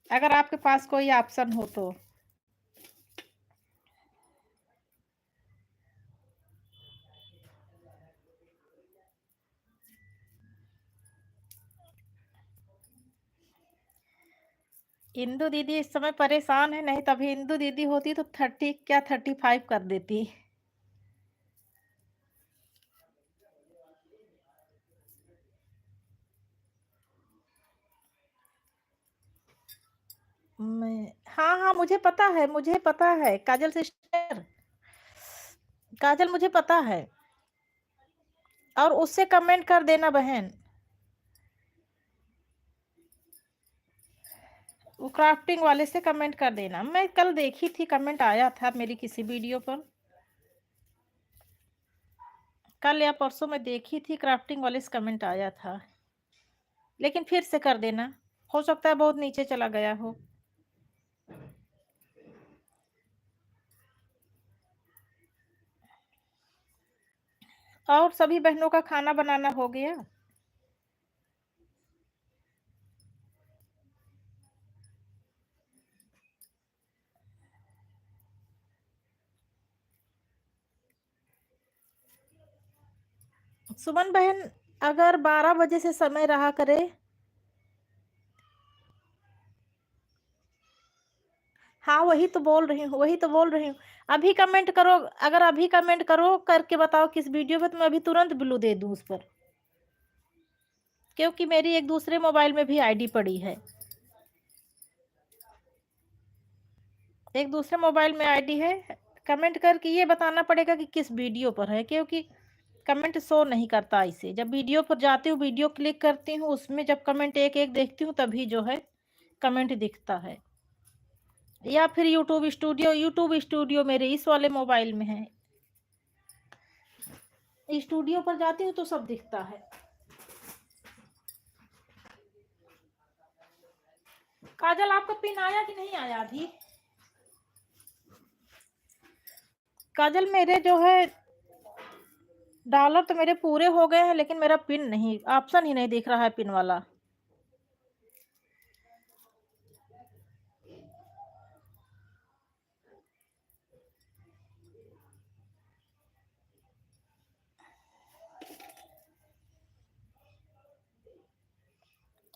अगर आपके पास कोई ऑप्शन हो तो। इंदु दीदी इस समय परेशान है, नहीं तभी इंदु दीदी होती तो 30 क्या 35 कर देती। मैं हाँ हाँ मुझे पता है काजल सिस्टर, काजल मुझे पता है। और उससे कमेंट कर देना बहन। वो क्राफ्टिंग वाले से कमेंट कर देना। मैं कल देखी थी, कमेंट आया था मेरी किसी वीडियो पर। कल या परसों में देखी थी, क्राफ्टिंग वाले से कमेंट आया था। लेकिन फिर से कर देना, हो सकता है बहुत नीचे चला गया हो। और सभी बहनों का खाना बनाना हो गया? सुमन बहन, अगर 12 बजे से समय रहा करे। हाँ, वही तो बोल रही हूँ, वही तो बोल रही हूँ। अभी कमेंट करो, अगर अभी कमेंट करो करके बताओ किस वीडियो पे, तो मैं अभी तुरंत ब्लू दे दूँ उस पर, क्योंकि मेरी एक दूसरे मोबाइल में भी आईडी पड़ी है। एक दूसरे मोबाइल में आईडी है। कमेंट करके ये बताना पड़ेगा कि किस वीडियो पर है, क्योंकि कमेंट शो नहीं करता इसे। जब वीडियो पर जाती हूँ, वीडियो क्लिक करती हूँ, उसमें जब कमेंट एक एक देखती हूँ, तभी जो है कमेंट दिखता है। या फिर यूट्यूब स्टूडियो, यूट्यूब स्टूडियो मेरे इस वाले मोबाइल में है, स्टूडियो पर जाती हूँ तो सब दिखता है। काजल, आपका पिन आया कि नहीं आया अभी? काजल, मेरे जो है डॉलर तो मेरे पूरे हो गए हैं, लेकिन मेरा पिन नहीं, ऑप्शन ही नहीं दिख रहा है पिन वाला।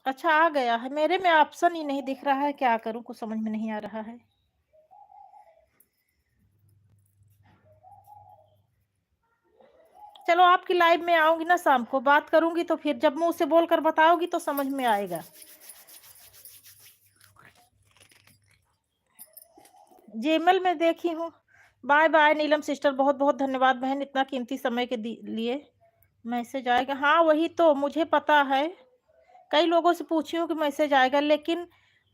अच्छा, आ गया है, मेरे में ऑप्शन ही नहीं दिख रहा है, क्या करूं, कुछ समझ में नहीं आ रहा है। चलो, आपकी लाइव में आऊंगी ना शाम को, बात करूंगी, तो फिर जब मुंह से बोल कर बताओगी तो समझ में आएगा। जीमेल में देखी हूँ। बाय बाय नीलम सिस्टर, बहुत बहुत धन्यवाद बहन, इतना कीमती समय के लिए। मैसेज आएगा, हाँ वही तो मुझे पता है। कई लोगों से पूछी हूँ कि मैसेज आएगा, लेकिन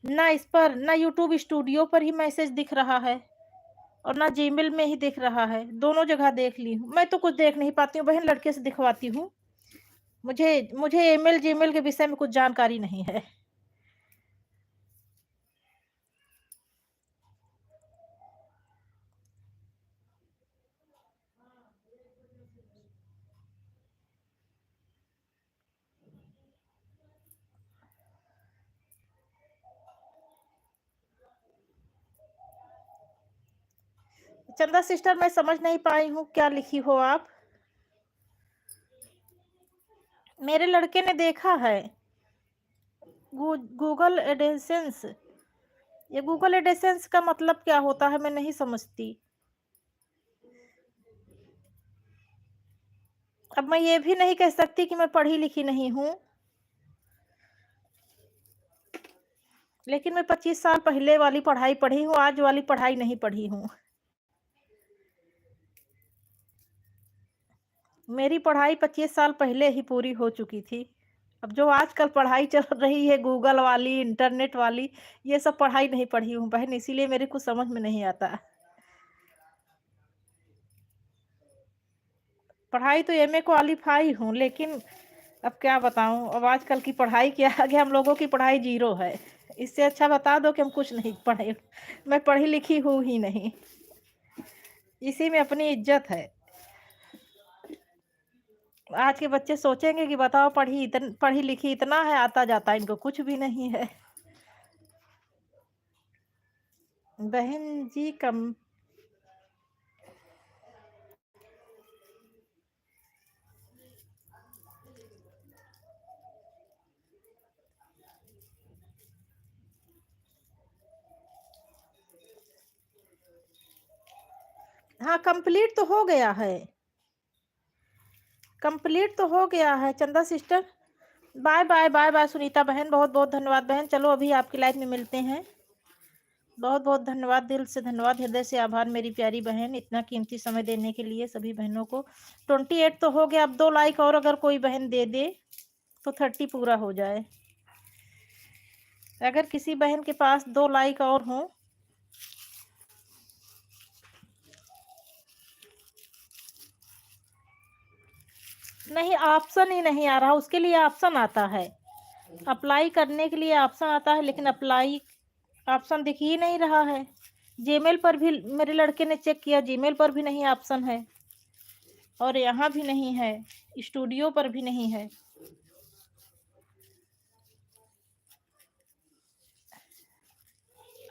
ना इस पर, ना यूट्यूब स्टूडियो पर ही मैसेज दिख रहा है, और ना जीमेल में ही दिख रहा है। दोनों जगह देख ली हूँ, मैं तो कुछ देख नहीं पाती हूँ बहन, लड़के से दिखवाती हूँ। मुझे मुझे ईमेल जीमेल के विषय में कुछ जानकारी नहीं है। चंदा सिस्टर, मैं समझ नहीं पाई हूँ क्या लिखी हो आप। मेरे लड़के ने देखा है। गूगल एडेसेंस, ये गूगल एडेसेंस का मतलब क्या होता है, मैं नहीं समझती। अब मैं ये भी नहीं कह सकती कि मैं पढ़ी लिखी नहीं हूँ, लेकिन मैं 25 साल पहले वाली पढ़ाई पढ़ी हूँ, आज वाली पढ़ाई नहीं पढ़ी हूँ। मेरी पढ़ाई 25 साल पहले ही पूरी हो चुकी थी। अब जो आजकल पढ़ाई चल रही है, गूगल वाली, इंटरनेट वाली, ये सब पढ़ाई नहीं पढ़ी हूँ बहन, इसीलिए मेरे कुछ समझ में नहीं आता। पढ़ाई तो एमए क्वालिफाई हूँ, लेकिन अब क्या बताऊँ, अब आजकल की पढ़ाई के आगे हम लोगों की पढ़ाई जीरो है। इससे अच्छा बता दो कि हम कुछ नहीं पढ़े, मैं पढ़ी लिखी हूँ ही नहीं। इसी में अपनी इज्जत है। आज के बच्चे सोचेंगे कि बताओ, पढ़ी लिखी इतना है, आता जाता इनको कुछ भी नहीं है। बहन जी कम। हाँ, कंप्लीट तो हो गया है, कंप्लीट तो हो गया है Chanda sister. Bye bye bye bye Sunita बहन, बहुत बहुत धन्यवाद बहन। चलो अभी आपकी लाइफ में मिलते हैं। बहुत बहुत धन्यवाद, दिल से धन्यवाद, हृदय से आभार मेरी प्यारी बहन, इतना कीमती समय देने के लिए सभी बहनों को। 28 तो हो गया, अब 2 लाइक और अगर कोई बहन दे दे तो 30 पूरा हो जाए। अगर किसी बहन के पास 2 लाइक और हों। नहीं, ऑप्शन ही नहीं आ रहा, उसके लिए ऑप्शन आता है, अप्लाई करने के लिए ऑप्शन आता है, लेकिन अप्लाई ऑप्शन दिख ही नहीं रहा है। जीमेल पर भी मेरे लड़के ने चेक किया, जीमेल पर भी नहीं ऑप्शन है, और यहाँ भी नहीं है, स्टूडियो पर भी नहीं है।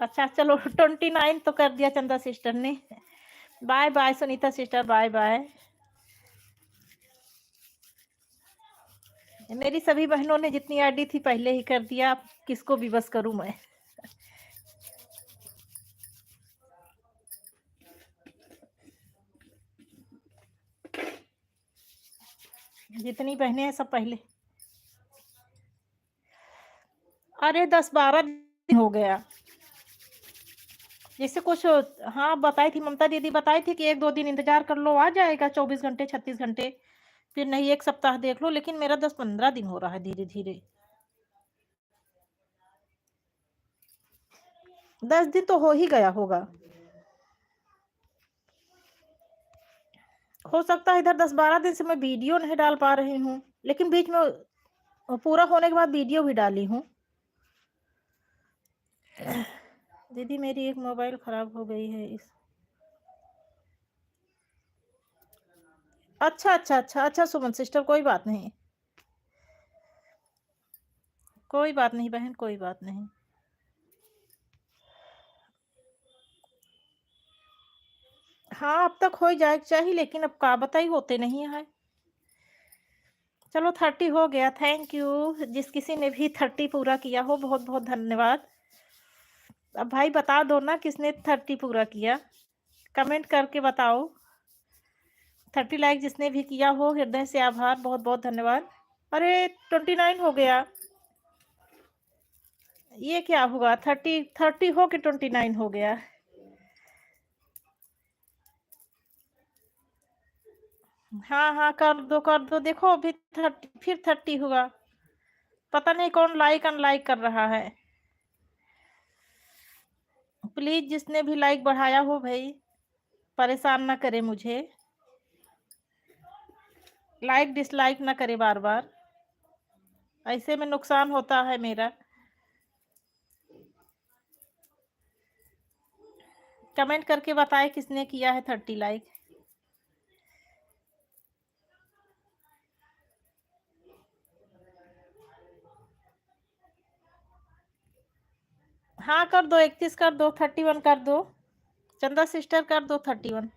अच्छा चलो, 29 तो कर दिया चंदा सिस्टर ने। Bye bye Sunita sister, bye bye. मेरी सभी बहनों ने जितनी आईडी थी पहले ही कर दिया, अब किसको भी बस करूं मैं। जितनी बहनें हैं सब पहले। अरे 10-12 दिन हो गया। जैसे कुछ, हाँ बताई थी, ममता दीदी बताई थी कि 1-2 दिन इंतजार कर लो, आ जाएगा 24 घंटे 36 घंटे, फिर नहीं 1 सप्ताह देख लो, लेकिन मेरा 10-15 दिन हो रहा है धीरे धीरे। 10 दिन तो हो ही गया होगा। हो सकता है इधर 10-12 दिन से मैं वीडियो नहीं डाल पा रही हूँ, लेकिन बीच में पूरा होने के बाद वीडियो भी डाली हूँ। दीदी मेरी एक मोबाइल खराब हो गई है इस। अच्छा अच्छा अच्छा अच्छा सुमन सिस्टर, कोई बात नहीं, कोई बात नहीं बहन, कोई बात नहीं। हाँ अब तक हो जाए चाहिए, लेकिन अब का बताई होते नहीं है। चलो 30 हो गया, थैंक यू। जिस किसी ने भी 30 पूरा किया हो बहुत बहुत धन्यवाद। अब भाई बता दो ना किसने 30 पूरा किया, कमेंट करके बताओ। 30 लाइक जिसने भी किया हो हृदय से आभार, बहुत बहुत धन्यवाद। अरे 29 हो गया, ये क्या हुआ? 30 हो के 29 हो गया। हाँ हाँ कर दो कर दो, देखो अभी 30 फिर 30 हुआ। पता नहीं कौन लाइक अनलाइक कर रहा है। प्लीज जिसने भी लाइक बढ़ाया हो भाई, परेशान ना करे मुझे, लाइक डिसलाइक ना करे बार बार, ऐसे में नुकसान होता है मेरा। कमेंट करके बताए किसने किया है 30 लाइक। हाँ कर दो, 31 कर दो, 31 कर दो, चंदा सिस्टर कर दो 31।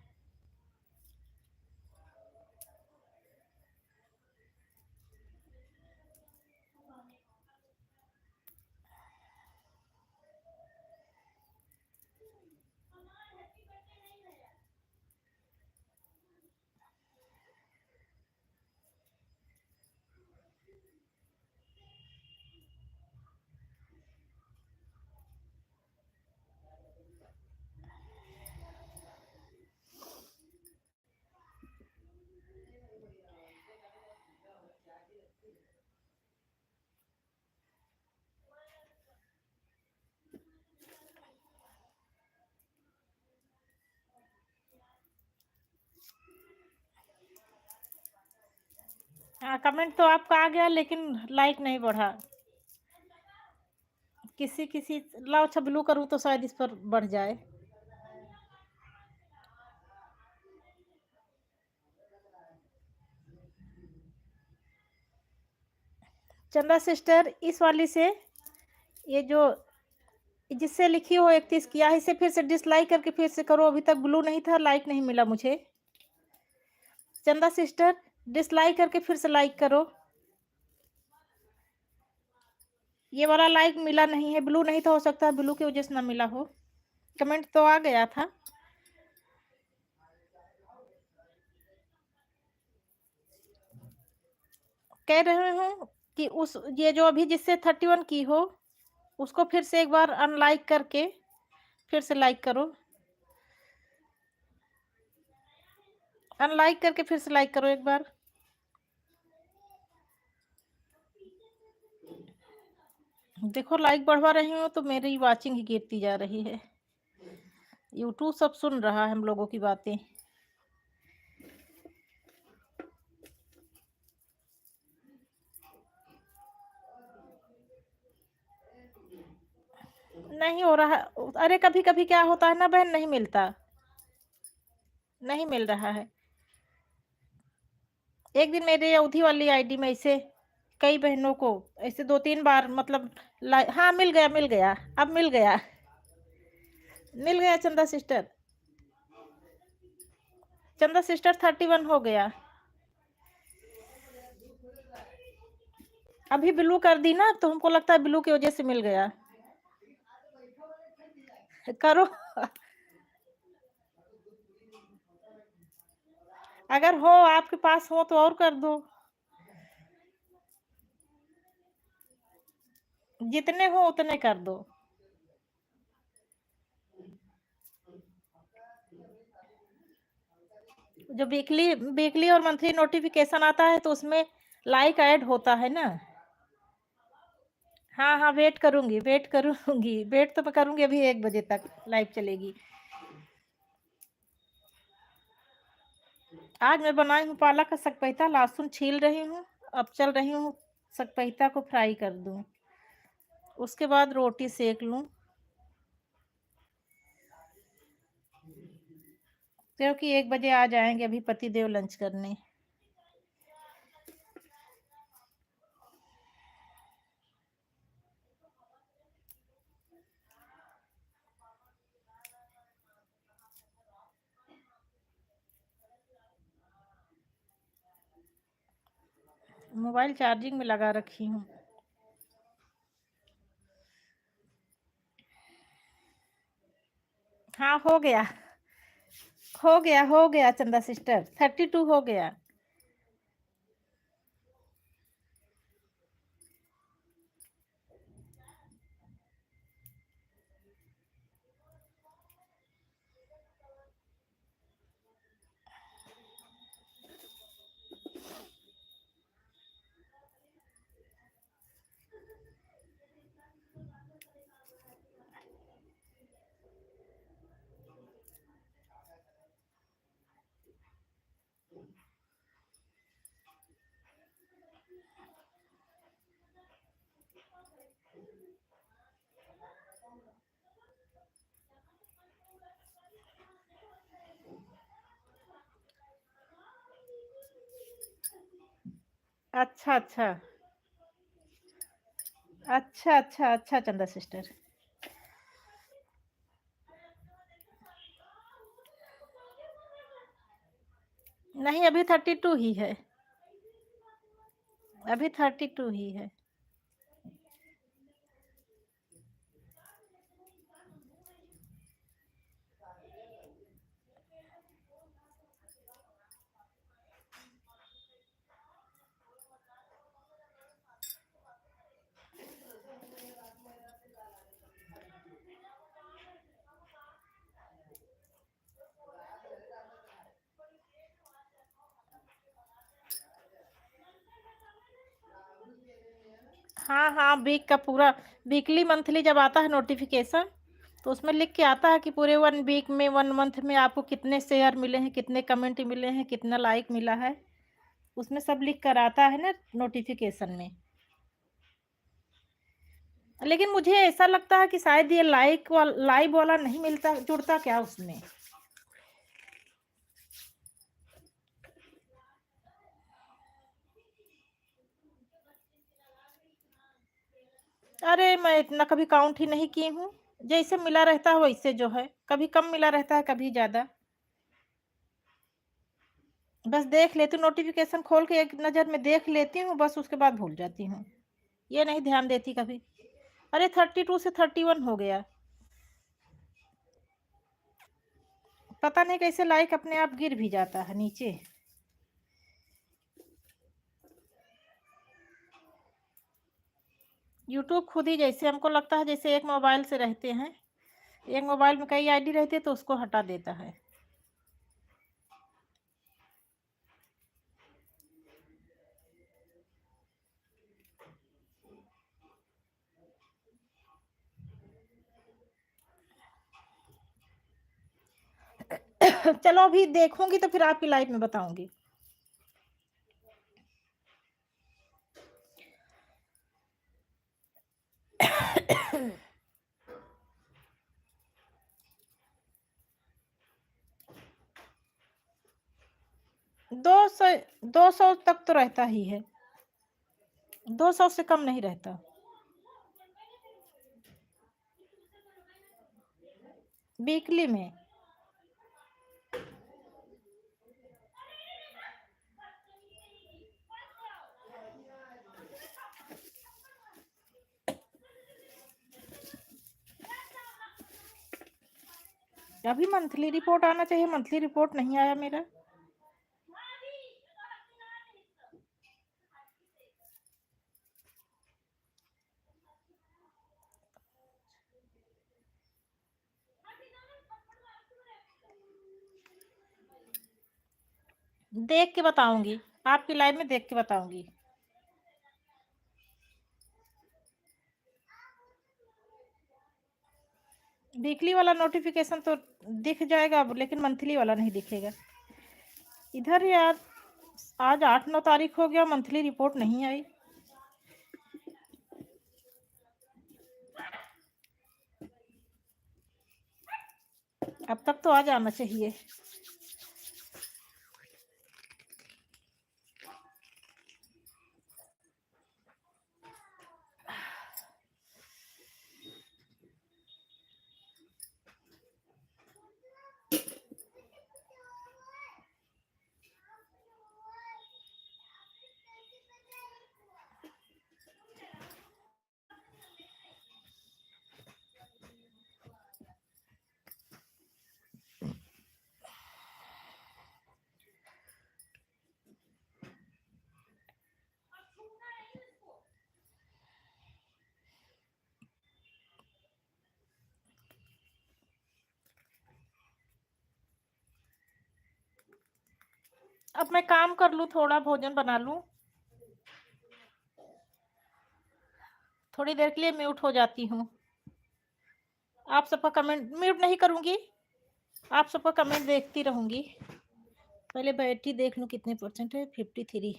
हाँ कमेंट तो आपका आ गया, लेकिन लाइक नहीं बढ़ा। किसी किसी लाओ, अच्छा ब्लू करूँ तो शायद इस पर बढ़ जाए। चंदा सिस्टर इस वाली से, ये जो जिससे लिखी हो 31 किया है, इसे फिर से डिसलाइक करके फिर से करो, अभी तक ब्लू नहीं था, लाइक नहीं मिला मुझे। चंदा सिस्टर डिसलाइक करके फिर से लाइक करो। ये वाला लाइक मिला नहीं है, ब्लू नहीं था, हो सकता है ब्लू की वजह से ना मिला हो। कमेंट तो आ गया था। कह रहे हूँ कि उस ये जो अभी जिससे 31 की हो, उसको फिर से एक बार अनलाइक करके फिर से लाइक करो, अनलाइक करके फिर से लाइक करो एक बार। देखो लाइक बढ़वा रही हूँ तो मेरी वाचिंग ही गिरती जा रही है। यूट्यूब सब सुन रहा है हम लोगों की बातें। नहीं हो रहा। अरे कभी कभी क्या होता है ना बहन, नहीं मिलता, नहीं मिल रहा है। एक दिन मेरे अवधि वाली आईडी में ऐसे कई बहनों को ऐसे 2-3 बार मतलब हाँ मिल गया मिल गया, अब मिल गया, मिल गया चंदा सिस्टर। चंदा सिस्टर 31 हो गया। अभी ब्लू कर दी ना, तो हमको लगता है ब्लू की वजह से मिल गया। करो। अगर हो आपके पास हो तो और कर दो। जितने हो उतने कर दो। जो वीकली वीकली और मंथली नोटिफिकेशन आता है तो उसमें लाइक ऐड होता है ना। हाँ हाँ, वेट करूंगी, वेट करूंगी, वेट तो मैं करूंगी, अभी 1 बजे तक लाइव चलेगी। आज मैं बनाई हूँ पालक का सकपैता, लहसुन छील रही हूँ। अब चल रही हूँ सकपैता को फ्राई कर दूं, उसके बाद रोटी सेक लूं, क्योंकि 1 बजे आ जाएंगे अभी पति देव लंच करने। मोबाइल चार्जिंग में लगा रखी हूँ। हाँ हो गया, हो गया, हो गया चंदा सिस्टर, 32 हो गया। अच्छा अच्छा, अच्छा अच्छा, अच्छा चंदा सिस्टर। नहीं, अभी 32 ही है, अभी 32 ही है। हाँ हाँ, वीक का पूरा, वीकली मंथली जब आता है नोटिफिकेशन, तो उसमें लिख के आता है कि पूरे 1 वीक में, 1 मंथ में आपको कितने शेयर मिले हैं, कितने कमेंट मिले हैं, कितना लाइक मिला है, उसमें सब लिख कर आता है ना नोटिफिकेशन में। लेकिन मुझे ऐसा लगता है कि शायद ये लाइव वाला नहीं मिलता, जुड़ता क्या उसमें। अरे मैं इतना कभी काउंट ही नहीं की हूँ, जैसे मिला रहता है वैसे जो है, कभी कम मिला रहता है, कभी ज्यादा। बस देख लेती हूँ, नोटिफिकेशन खोल के एक नज़र में देख लेती हूँ, बस उसके बाद भूल जाती हूँ, ये नहीं ध्यान देती कभी। अरे 32 से 31 हो गया। पता नहीं कैसे लाइक अपने आप गिर भी जाता है नीचे। यूट्यूब खुद ही, जैसे हमको लगता है जैसे एक मोबाइल से रहते हैं, एक मोबाइल में कई आईडी रहती है तो उसको हटा देता है। चलो अभी देखूंगी तो फिर आपकी लाइफ में बताऊंगी। 200, 200 तक तो रहता ही है, 200 से कम नहीं रहता। वीकली में। अभी मंथली रिपोर्ट आना चाहिए, मंथली रिपोर्ट नहीं आया मेरा। देख के बताऊंगी, आपकी लाइव में देख के बताऊंगी। वीकली वाला नोटिफिकेशन तो दिख जाएगा अब, लेकिन मंथली वाला नहीं दिखेगा। इधर यार आज 8-9 तारीख हो गया, मंथली रिपोर्ट नहीं आई। अब तक तो आ जाना चाहिए। अब मैं काम कर लूं, थोड़ा भोजन बना लूं, थोड़ी देर के लिए म्यूट हो जाती हूँ। आप सबका कमेंट म्यूट नहीं करूंगी, आप सबका कमेंट देखती रहूंगी। पहले बैटरी देख लूं कितने परसेंट है, 53।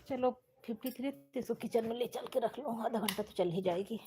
चलो 53, तो इसको किचन में ले चल के रख लूं, आधा घंटा तो चल ही जाएगी।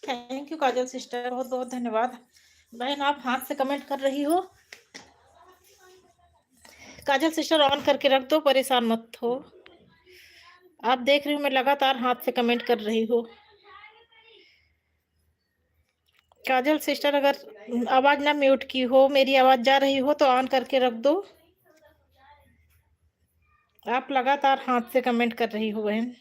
थैंक यू काजल सिस्टर, बहुत बहुत धन्यवाद। बहन आप हाथ से कमेंट कर रही हो। काजल सिस्टर ऑन करके रख दो, परेशान मत हो। आप देख रही हो मैं लगातार हाथ से कमेंट कर रही हूँ। काजल सिस्टर अगर आवाज ना म्यूट की हो, मेरी आवाज जा रही हो तो ऑन करके रख दो। आप लगातार हाथ से कमेंट कर रही हो बहन।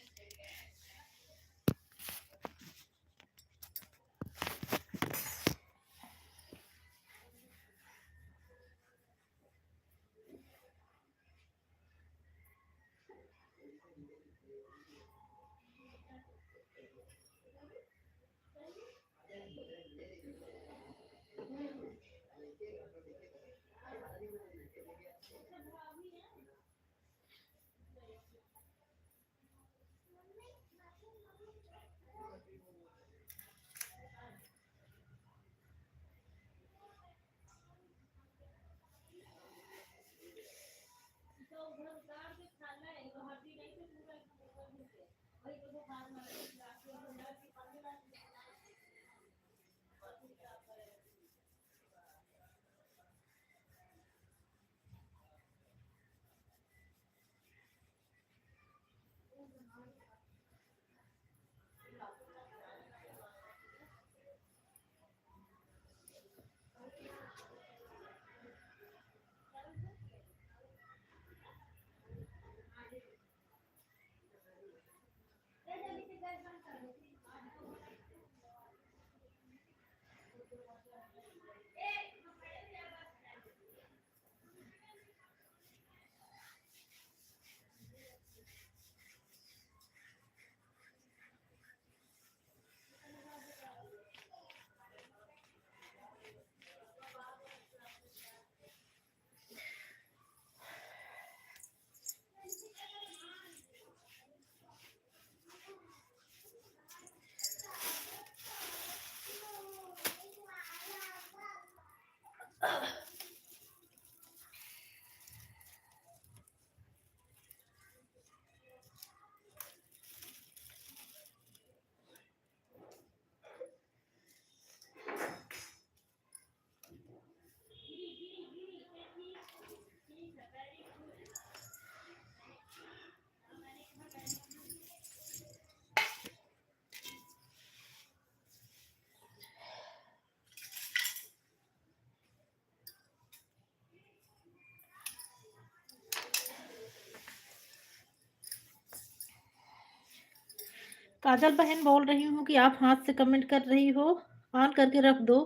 काजल बहन बोल रही हूँ कि आप हाथ से कमेंट कर रही हो, ऑन करके रख दो।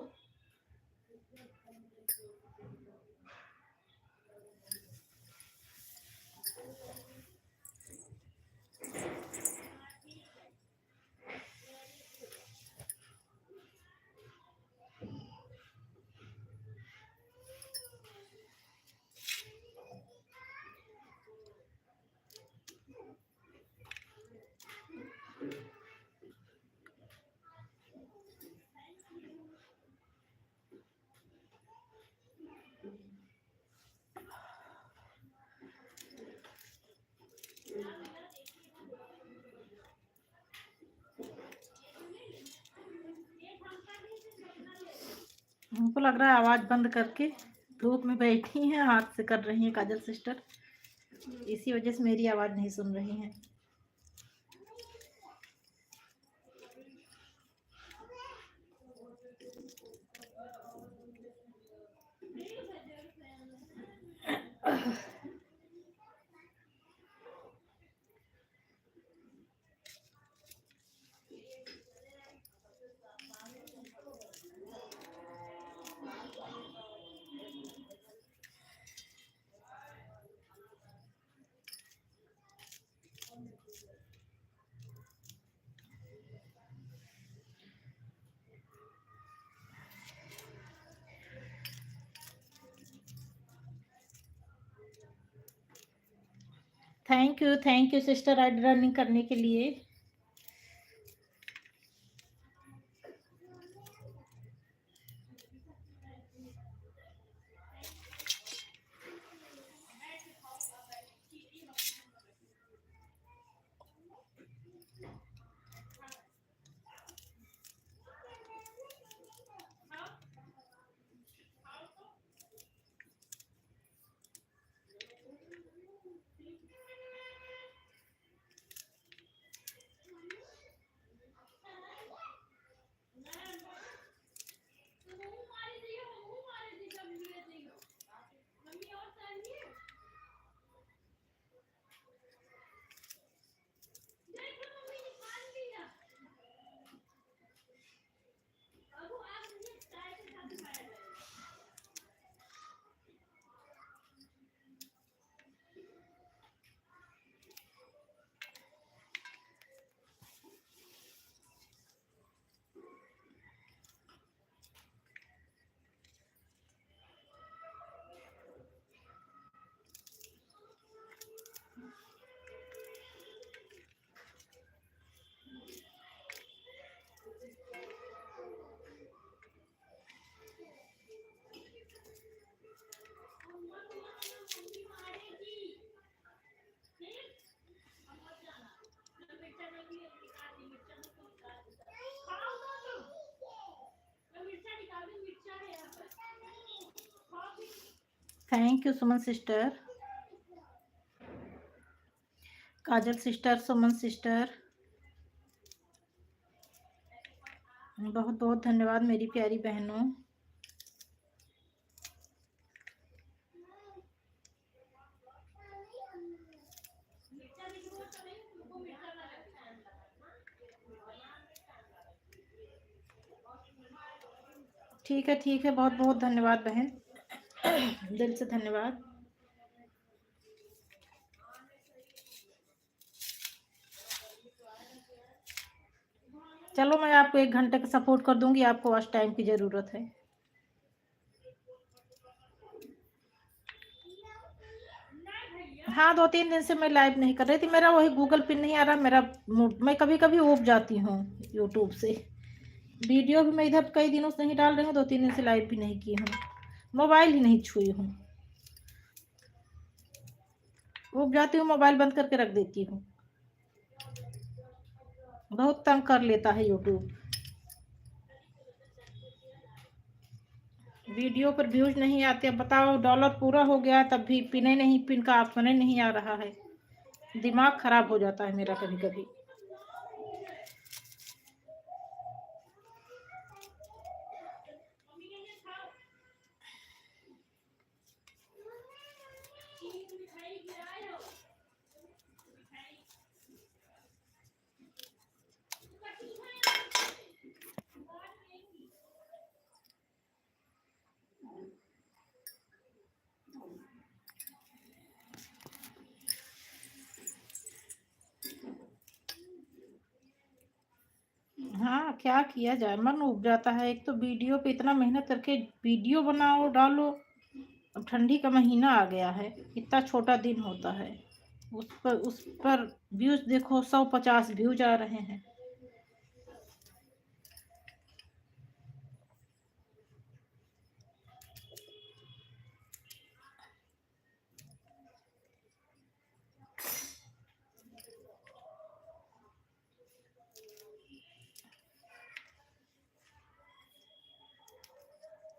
हमको लग रहा है आवाज बंद करके धूप में बैठी हैं, हाथ से कर रही हैं काजल सिस्टर, इसी वजह से मेरी आवाज नहीं सुन रही हैं। Thank you sister I running करने के लिए। Thank you Suman sister, Kajal sister, Suman sister, बहुत बहुत धन्यवाद मेरी प्यारी बहनों। ठीक है, बहुत बहुत धन्यवाद बहन, दिल से धन्यवाद। चलो मैं आपको 1 घंटे का सपोर्ट कर दूंगी, आपको आज टाइम की ज़रूरत है। हाँ 2-3 दिन से मैं लाइव नहीं कर रही थी, मेरा वही गूगल पिन नहीं आ रहा मेरा। मैं कभी कभी ऊब जाती हूँ यूट्यूब से। वीडियो भी मैं इधर कई दिनों से नहीं डाल रही हूँ, 2-3 दिन से लाइव भी नहीं की हूँ, मोबाइल ही नहीं छुई हूँ। ऊब जाती हूँ, मोबाइल बंद करके रख देती हूँ, बहुत तंग कर लेता है यूट्यूब। वीडियो पर व्यूज नहीं आते, अब बताओ डॉलर पूरा हो गया तब भी पिन का ऑप्शन नहीं आ रहा है, दिमाग खराब हो जाता है मेरा कभी कभी। क्या किया जाए, मन उब जाता है। एक तो वीडियो पे इतना मेहनत करके वीडियो बनाओ डालो, अब ठंडी का महीना आ गया है, इतना छोटा दिन होता है, उस पर व्यूज देखो 150 व्यूज आ रहे हैं।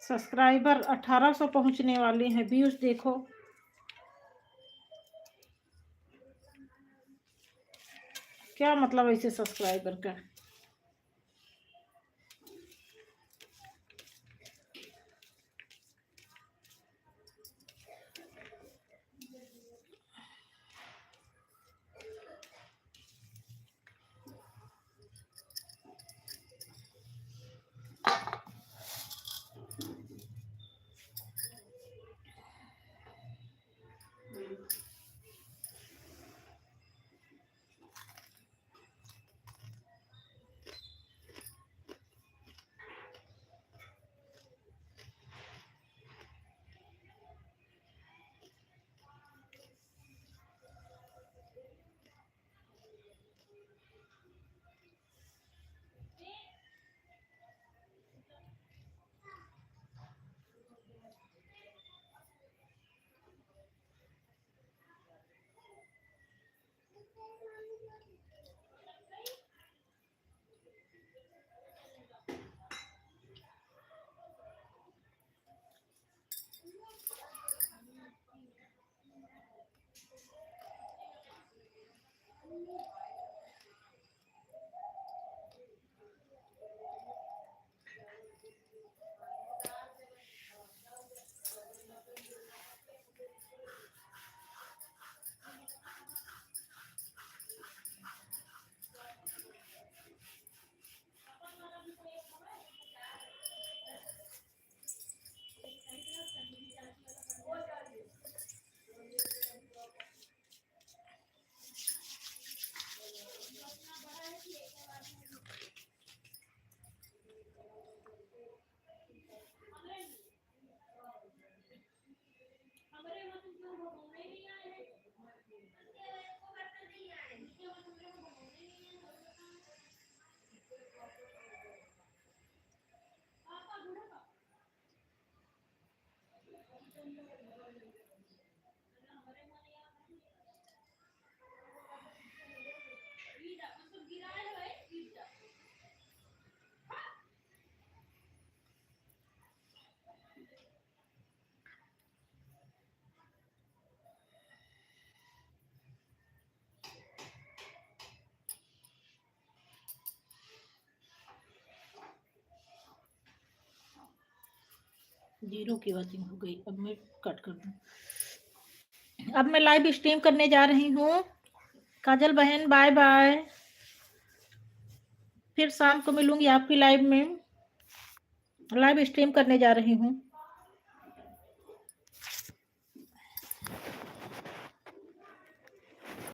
सब्सक्राइबर 1800 पहुंचने वाले हैं, व्यूज देखो। क्या मतलब ऐसे सब्सक्राइबर का। जीरो की वॉचिंग हो गई, अब मैं कट कर दूं। अब मैं लाइव स्ट्रीम करने जा रही हूँ। काजल बहन बाय बाय, फिर शाम को मिलूंगी आपकी लाइव में। लाइव स्ट्रीम करने जा रही हूँ।